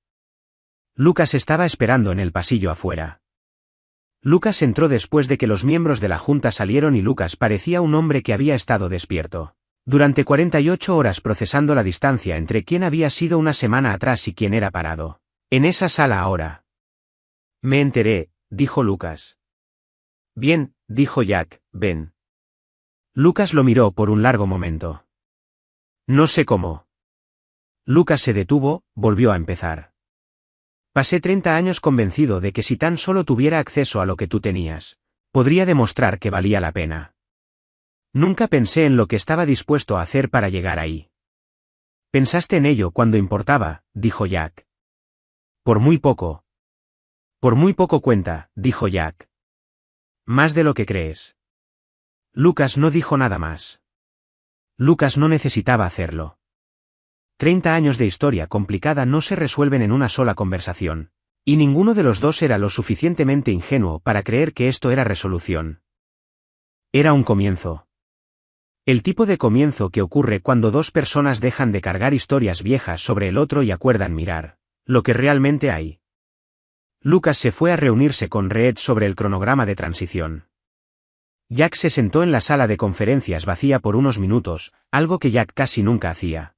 Lucas estaba esperando en el pasillo afuera. Lucas entró después de que los miembros de la junta salieron y Lucas parecía un hombre que había estado despierto durante 48 horas procesando la distancia entre quién había sido una semana atrás y quién era parado en esa sala ahora. Me enteré, dijo Lucas. Bien, dijo Jack, ven. Lucas lo miró por un largo momento. No sé cómo. Lucas se detuvo, volvió a empezar. Pasé 30 años convencido de que si tan solo tuviera acceso a lo que tú tenías, podría demostrar que valía la pena. Nunca pensé en lo que estaba dispuesto a hacer para llegar ahí. Pensaste en ello cuando importaba, dijo Jack. Por muy poco. Por muy poco cuenta, dijo Jack. Más de lo que crees. Lucas no dijo nada más. Lucas no necesitaba hacerlo. 30 años de historia complicada no se resuelven en una sola conversación, y ninguno de los dos era lo suficientemente ingenuo para creer que esto era resolución. Era un comienzo. El tipo de comienzo que ocurre cuando dos personas dejan de cargar historias viejas sobre el otro y acuerdan mirar lo que realmente hay. Lucas se fue a reunirse con Reed sobre el cronograma de transición. Jack se sentó en la sala de conferencias vacía por unos minutos, algo que Jack casi nunca hacía.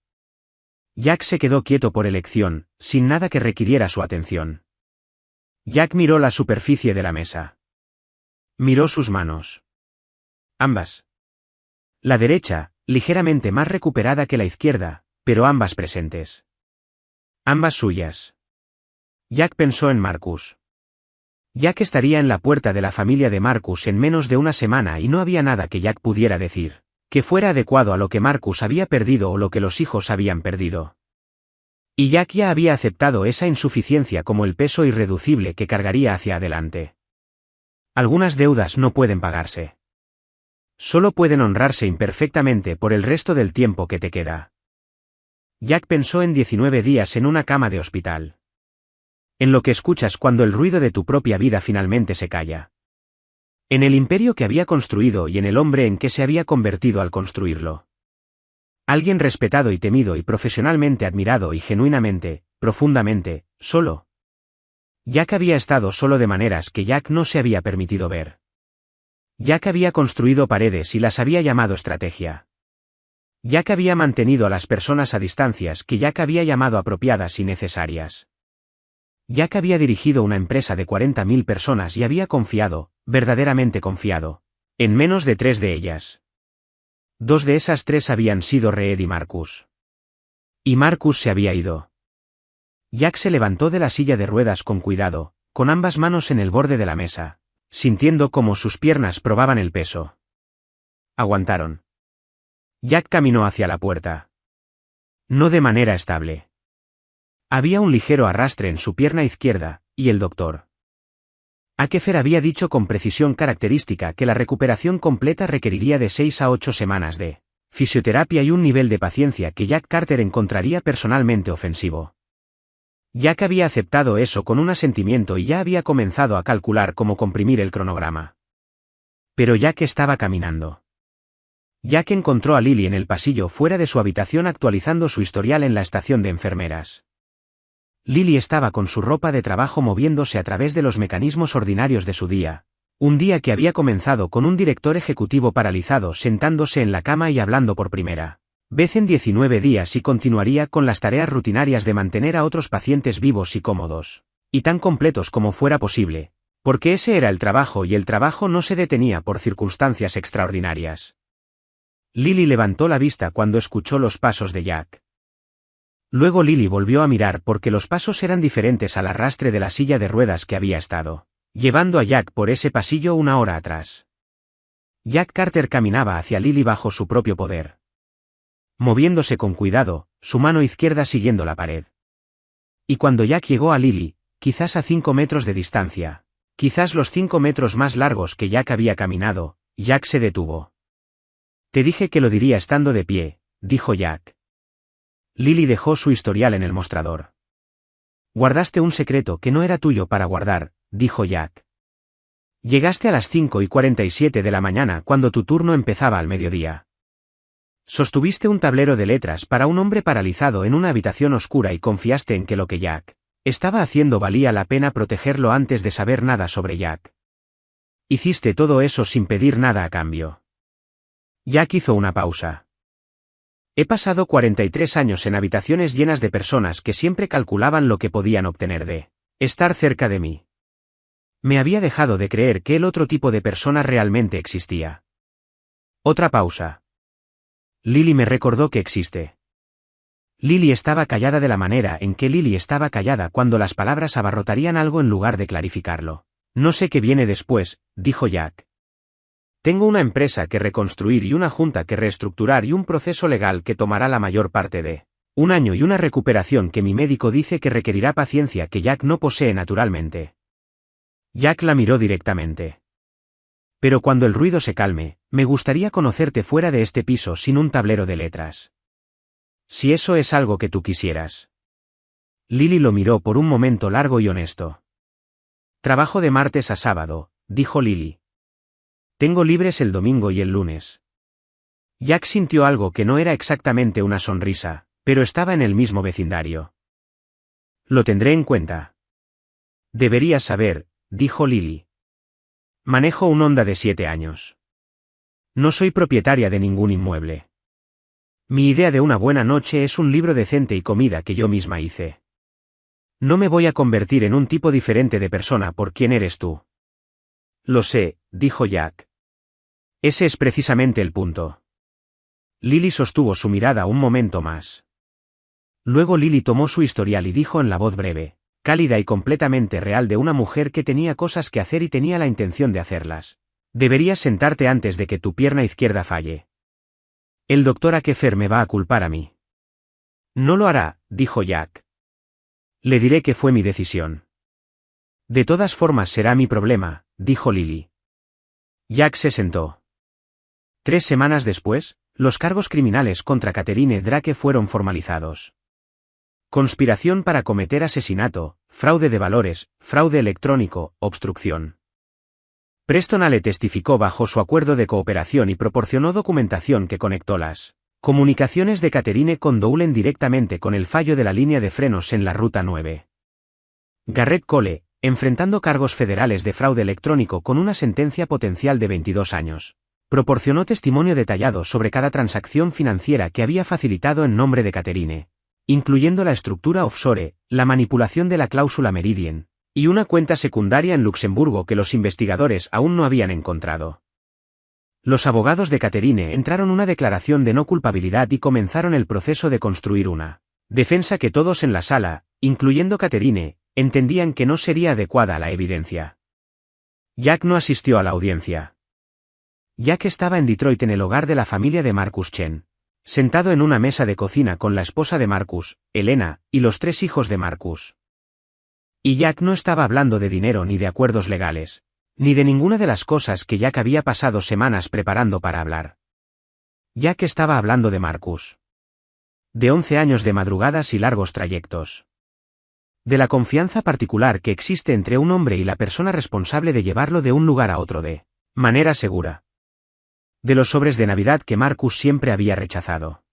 Jack se quedó quieto por elección, sin nada que requiriera su atención. Jack miró la superficie de la mesa. Miró sus manos. Ambas. La derecha, ligeramente más recuperada que la izquierda, pero ambas presentes. Ambas suyas. Jack pensó en Marcus. Jack estaría en la puerta de la familia de Marcus en menos de una semana y no había nada que Jack pudiera decir que fuera adecuado a lo que Marcus había perdido o lo que los hijos habían perdido. Y Jack ya había aceptado esa insuficiencia como el peso irreducible que cargaría hacia adelante. Algunas deudas no pueden pagarse. Solo pueden honrarse imperfectamente por el resto del tiempo que te queda. Jack pensó en 19 días en una cama de hospital. En lo que escuchas cuando el ruido de tu propia vida finalmente se calla. En el imperio que había construido y en el hombre en que se había convertido al construirlo. Alguien respetado y temido y profesionalmente admirado y genuinamente, profundamente, solo. Jack había estado solo de maneras que Jack no se había permitido ver. Jack había construido paredes y las había llamado estrategia. Jack había mantenido a las personas a distancias que Jack había llamado apropiadas y necesarias. Jack había dirigido una empresa de 40.000 personas y había confiado, verdaderamente confiado, en menos de 3 de ellas. 2 de esas 3 habían sido Reed y Marcus. Y Marcus se había ido. Jack se levantó de la silla de ruedas con cuidado, con ambas manos en el borde de la mesa, sintiendo cómo sus piernas probaban el peso. Aguantaron. Jack caminó hacia la puerta. No de manera estable. Había un ligero arrastre en su pierna izquierda, y el doctor Akefer había dicho con precisión característica que la recuperación completa requeriría de 6 a 8 semanas de fisioterapia y un nivel de paciencia que Jack Carter encontraría personalmente ofensivo. Jack había aceptado eso con un asentimiento y ya había comenzado a calcular cómo comprimir el cronograma. Pero Jack estaba caminando. Jack encontró a Lily en el pasillo fuera de su habitación actualizando su historial en la estación de enfermeras. Lily estaba con su ropa de trabajo moviéndose a través de los mecanismos ordinarios de su día, un día que había comenzado con un director ejecutivo paralizado sentándose en la cama y hablando por primera vez en 19 días y continuaría con las tareas rutinarias de mantener a otros pacientes vivos y cómodos, y tan completos como fuera posible, porque ese era el trabajo y el trabajo no se detenía por circunstancias extraordinarias. Lily levantó la vista cuando escuchó los pasos de Jack. Luego Lily volvió a mirar porque los pasos eran diferentes al arrastre de la silla de ruedas que había estado llevando a Jack por ese pasillo una hora atrás. Jack Carter caminaba hacia Lily bajo su propio poder, moviéndose con cuidado, su mano izquierda siguiendo la pared. Y cuando Jack llegó a Lily, quizás a 5 metros de distancia, quizás los 5 metros más largos que Jack había caminado, Jack se detuvo. Te dije que lo diría estando de pie, dijo Jack. Lily dejó su historial en el mostrador. Guardaste un secreto que no era tuyo para guardar, dijo Jack. Llegaste a las 5:47 de la mañana cuando tu turno empezaba al mediodía. Sostuviste un tablero de letras para un hombre paralizado en una habitación oscura y confiaste en que lo que Jack estaba haciendo valía la pena protegerlo antes de saber nada sobre Jack. Hiciste todo eso sin pedir nada a cambio. Jack hizo una pausa. He pasado 43 años en habitaciones llenas de personas que siempre calculaban lo que podían obtener de estar cerca de mí. Me había dejado de creer que el otro tipo de persona realmente existía. Otra pausa. Lily me recordó que existe. Lily estaba callada de la manera en que Lily estaba callada cuando las palabras abarrotarían algo en lugar de clarificarlo. No sé qué viene después, dijo Jack. Tengo una empresa que reconstruir y una junta que reestructurar y un proceso legal que tomará la mayor parte de un año y una recuperación que mi médico dice que requerirá paciencia que Jack no posee naturalmente. Jack la miró directamente. Pero cuando el ruido se calme, me gustaría conocerte fuera de este piso sin un tablero de letras. Si eso es algo que tú quisieras. Lily lo miró por un momento largo y honesto. Trabajo de martes a sábado, dijo Lily. Tengo libres el domingo y el lunes. Jack sintió algo que no era exactamente una sonrisa, pero estaba en el mismo vecindario. Lo tendré en cuenta. Deberías saber, dijo Lily. Manejo un Honda de 7 años. No soy propietaria de ningún inmueble. Mi idea de una buena noche es un libro decente y comida que yo misma hice. No me voy a convertir en un tipo diferente de persona por quien eres tú. Lo sé, dijo Jack. Ese es precisamente el punto. Lily sostuvo su mirada un momento más. Luego Lily tomó su historial y dijo en la voz breve, cálida y completamente real de una mujer que tenía cosas que hacer y tenía la intención de hacerlas. Deberías sentarte antes de que tu pierna izquierda falle. El doctor Akefer me va a culpar a mí. No lo hará, dijo Jack. Le diré que fue mi decisión. De todas formas será mi problema, dijo Lily. Jack se sentó. 3 semanas después, los cargos criminales contra Catherine Drake fueron formalizados. Conspiración para cometer asesinato, fraude de valores, fraude electrónico, obstrucción. Preston Ale testificó bajo su acuerdo de cooperación y proporcionó documentación que conectó las comunicaciones de Catherine con Dowling directamente con el fallo de la línea de frenos en la Ruta 9. Garrett Cole, enfrentando cargos federales de fraude electrónico con una sentencia potencial de 22 años, proporcionó testimonio detallado sobre cada transacción financiera que había facilitado en nombre de Catherine, incluyendo la estructura offshore, la manipulación de la cláusula Meridian, y una cuenta secundaria en Luxemburgo que los investigadores aún no habían encontrado. Los abogados de Catherine entraron una declaración de no culpabilidad y comenzaron el proceso de construir una defensa que todos en la sala, incluyendo Catherine, entendían que no sería adecuada a la evidencia. Jack no asistió a la audiencia. Jack estaba en Detroit en el hogar de la familia de Marcus Chen, sentado en una mesa de cocina con la esposa de Marcus, Elena, y los 3 hijos de Marcus. Y Jack no estaba hablando de dinero ni de acuerdos legales, ni de ninguna de las cosas que Jack había pasado semanas preparando para hablar. Jack estaba hablando de Marcus. De 11 años de madrugadas y largos trayectos. De la confianza particular que existe entre un hombre y la persona responsable de llevarlo de un lugar a otro de manera segura. De los sobres de Navidad que Marcus siempre había rechazado.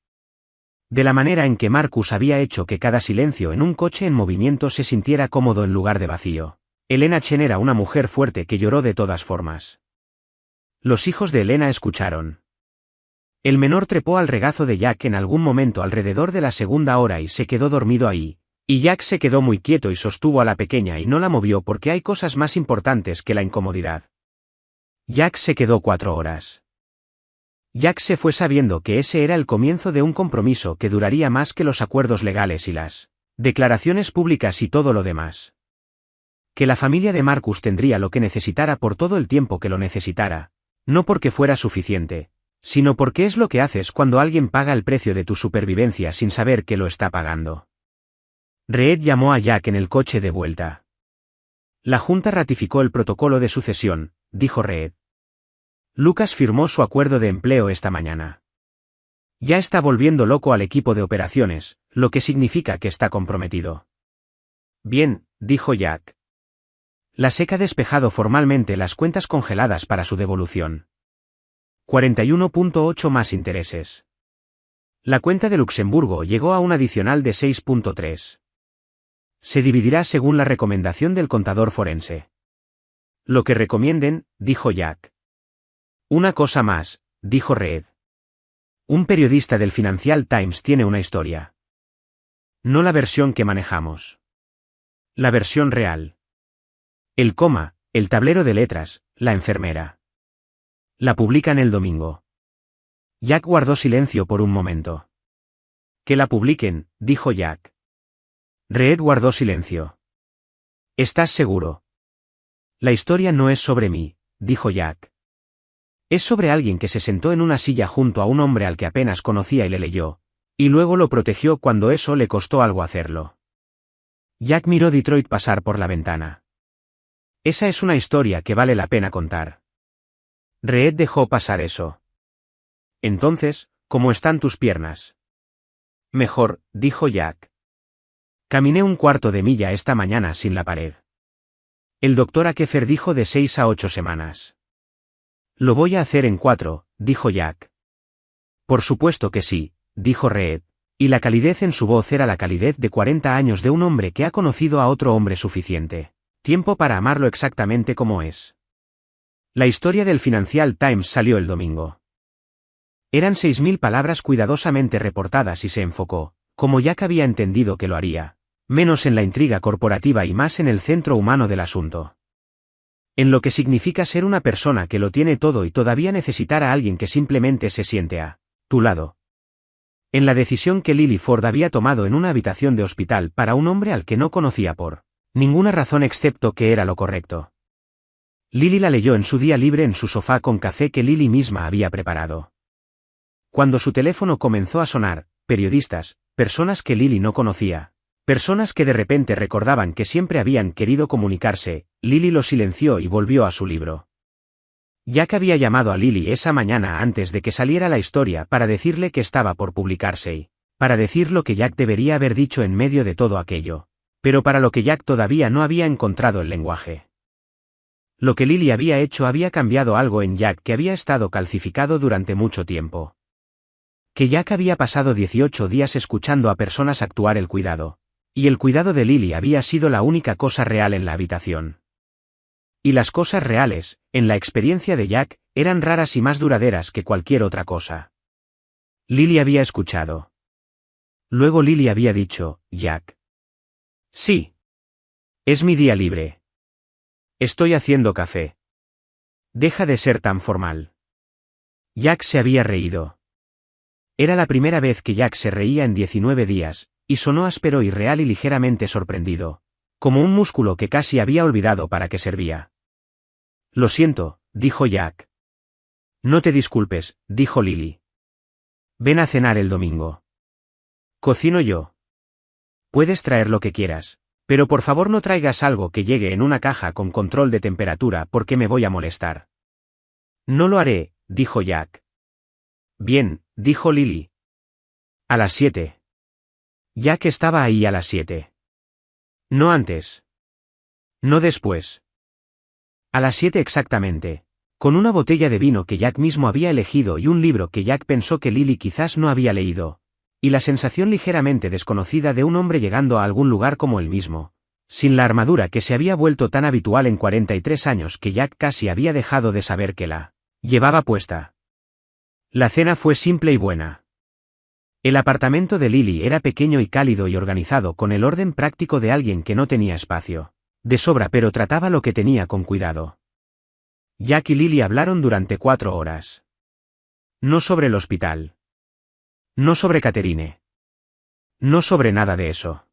De la manera en que Marcus había hecho que cada silencio en un coche en movimiento se sintiera cómodo en lugar de vacío. Elena Chen era una mujer fuerte que lloró de todas formas. Los hijos de Elena escucharon. El menor trepó al regazo de Jack en algún momento alrededor de la 2ª hora y se quedó dormido ahí, y Jack se quedó muy quieto y sostuvo a la pequeña y no la movió porque hay cosas más importantes que la incomodidad. Jack se quedó 4 horas. Jack se fue sabiendo que ese era el comienzo de un compromiso que duraría más que los acuerdos legales y las declaraciones públicas y todo lo demás. Que la familia de Marcus tendría lo que necesitara por todo el tiempo que lo necesitara, no porque fuera suficiente, sino porque es lo que haces cuando alguien paga el precio de tu supervivencia sin saber que lo está pagando. Reed llamó a Jack en el coche de vuelta. La Junta ratificó el protocolo de sucesión, dijo Reed. Lucas firmó su acuerdo de empleo esta mañana. Ya está volviendo loco al equipo de operaciones, lo que significa que está comprometido. Bien, dijo Jack. La SEC ha despejado formalmente las cuentas congeladas para su devolución. 41.8 más intereses. La cuenta de Luxemburgo llegó a un adicional de 6.3. Se dividirá según la recomendación del contador forense. Lo que recomienden, dijo Jack. Una cosa más, dijo Reed. Un periodista del Financial Times tiene una historia. No la versión que manejamos. La versión real. El coma, el tablero de letras, la enfermera. La publican el domingo. Jack guardó silencio por un momento. Que la publiquen, dijo Jack. Reed guardó silencio. ¿Estás seguro? La historia no es sobre mí, dijo Jack. Es sobre alguien que se sentó en una silla junto a un hombre al que apenas conocía y le leyó, y luego lo protegió cuando eso le costó algo hacerlo. Jack miró Detroit pasar por la ventana. Esa es una historia que vale la pena contar. Reed dejó pasar eso. Entonces, ¿cómo están tus piernas? Mejor, dijo Jack. Caminé 1/4 de milla esta mañana sin la pared. El doctor Akefer dijo de 6 a 8 semanas. Lo voy a hacer en 4, dijo Jack. Por supuesto que sí, dijo Reed, y la calidez en su voz era la calidez de 40 años de un hombre que ha conocido a otro hombre suficiente tiempo para amarlo exactamente como es. La historia del Financial Times salió el domingo. Eran 6.000 palabras cuidadosamente reportadas y se enfocó, como Jack había entendido que lo haría, menos en la intriga corporativa y más en el centro humano del asunto. En lo que significa ser una persona que lo tiene todo y todavía necesitar a alguien que simplemente se siente a tu lado. En la decisión que Lily Ford había tomado en una habitación de hospital para un hombre al que no conocía por ninguna razón excepto que era lo correcto. Lily la leyó en su día libre en su sofá con café que Lily misma había preparado. Cuando su teléfono comenzó a sonar, periodistas, personas que Lily no conocía, personas que de repente recordaban que siempre habían querido comunicarse, Lily lo silenció y volvió a su libro. Jack había llamado a Lily esa mañana antes de que saliera la historia para decirle que estaba por publicarse y para decir lo que Jack debería haber dicho en medio de todo aquello, pero para lo que Jack todavía no había encontrado el lenguaje. Lo que Lily había hecho había cambiado algo en Jack que había estado calcificado durante mucho tiempo. Que Jack había pasado 18 días escuchando a personas actuar el cuidado. Y el cuidado de Lily había sido la única cosa real en la habitación. Y las cosas reales, en la experiencia de Jack, eran raras y más duraderas que cualquier otra cosa. Lily había escuchado. Luego Lily había dicho, Jack. Sí. Es mi día libre. Estoy haciendo café. Deja de ser tan formal. Jack se había reído. Era la primera vez que Jack se reía en 19 días, y sonó áspero y real y ligeramente sorprendido, como un músculo que casi había olvidado para qué servía. Lo siento, dijo Jack. No te disculpes, dijo Lily. Ven a cenar el domingo. Cocino yo. Puedes traer lo que quieras, pero por favor no traigas algo que llegue en una caja con control de temperatura porque me voy a molestar. No lo haré, dijo Jack. Bien, dijo Lily. A las 7. Jack estaba ahí a las 7. No antes. No después. A las 7 exactamente, con una botella de vino que Jack mismo había elegido y un libro que Jack pensó que Lily quizás no había leído, y la sensación ligeramente desconocida de un hombre llegando a algún lugar como él mismo, sin la armadura que se había vuelto tan habitual en 43 años que Jack casi había dejado de saber que la llevaba puesta. La cena fue simple y buena. El apartamento de Lily era pequeño y cálido y organizado con el orden práctico de alguien que no tenía espacio de sobra pero trataba lo que tenía con cuidado. Jack y Lily hablaron durante 4 horas. No sobre el hospital. No sobre Catherine. No sobre nada de eso.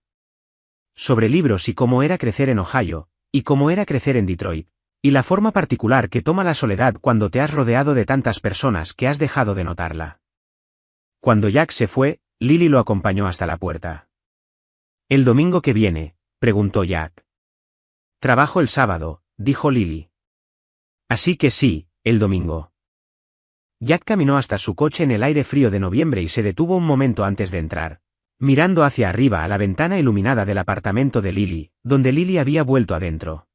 Sobre libros y cómo era crecer en Ohio, y cómo era crecer en Detroit, y la forma particular que toma la soledad cuando te has rodeado de tantas personas que has dejado de notarla. Cuando Jack se fue, Lily lo acompañó hasta la puerta. ¿El domingo que viene?, preguntó Jack. Trabajo el sábado, dijo Lily. Así que sí, el domingo. Jack caminó hasta su coche en el aire frío de noviembre y se detuvo un momento antes de entrar, mirando hacia arriba a la ventana iluminada del apartamento de Lily, donde Lily había vuelto adentro.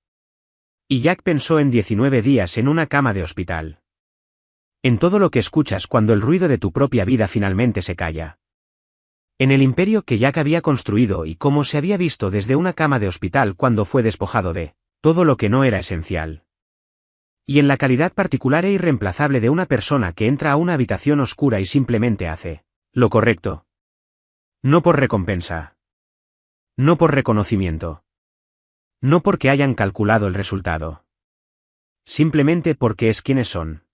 Y Jack pensó en 19 días en una cama de hospital. En todo lo que escuchas cuando el ruido de tu propia vida finalmente se calla. En el imperio que Jack había construido y cómo se había visto desde una cama de hospital cuando fue despojado de todo lo que no era esencial. Y en la calidad particular e irreemplazable de una persona que entra a una habitación oscura y simplemente hace lo correcto. No por recompensa. No por reconocimiento. No porque hayan calculado el resultado. Simplemente porque es quienes son.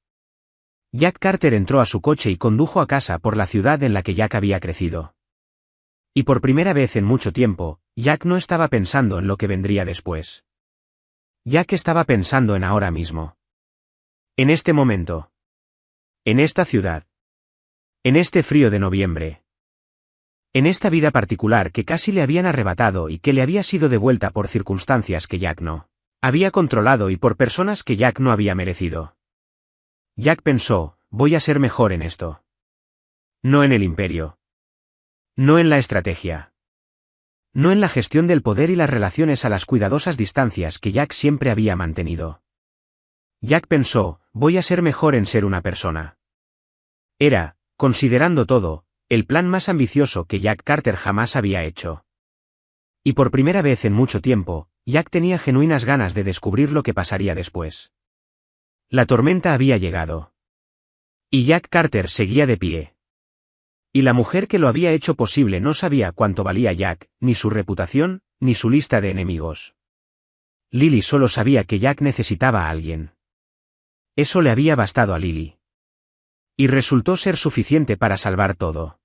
Jack Carter entró a su coche y condujo a casa por la ciudad en la que Jack había crecido. Y por primera vez en mucho tiempo, Jack no estaba pensando en lo que vendría después. Jack estaba pensando en ahora mismo. En este momento. En esta ciudad. En este frío de noviembre. En esta vida particular que casi le habían arrebatado y que le había sido devuelta por circunstancias que Jack no había controlado y por personas que Jack no había merecido. Jack pensó, voy a ser mejor en esto. No en el imperio. No en la estrategia. No en la gestión del poder y las relaciones a las cuidadosas distancias que Jack siempre había mantenido. Jack pensó, voy a ser mejor en ser una persona. Era, considerando todo, el plan más ambicioso que Jack Carter jamás había hecho. Y por primera vez en mucho tiempo, Jack tenía genuinas ganas de descubrir lo que pasaría después. La tormenta había llegado. Y Jack Carter seguía de pie. Y la mujer que lo había hecho posible no sabía cuánto valía Jack, ni su reputación, ni su lista de enemigos. Lily solo sabía que Jack necesitaba a alguien. Eso le había bastado a Lily. Y resultó ser suficiente para salvar todo.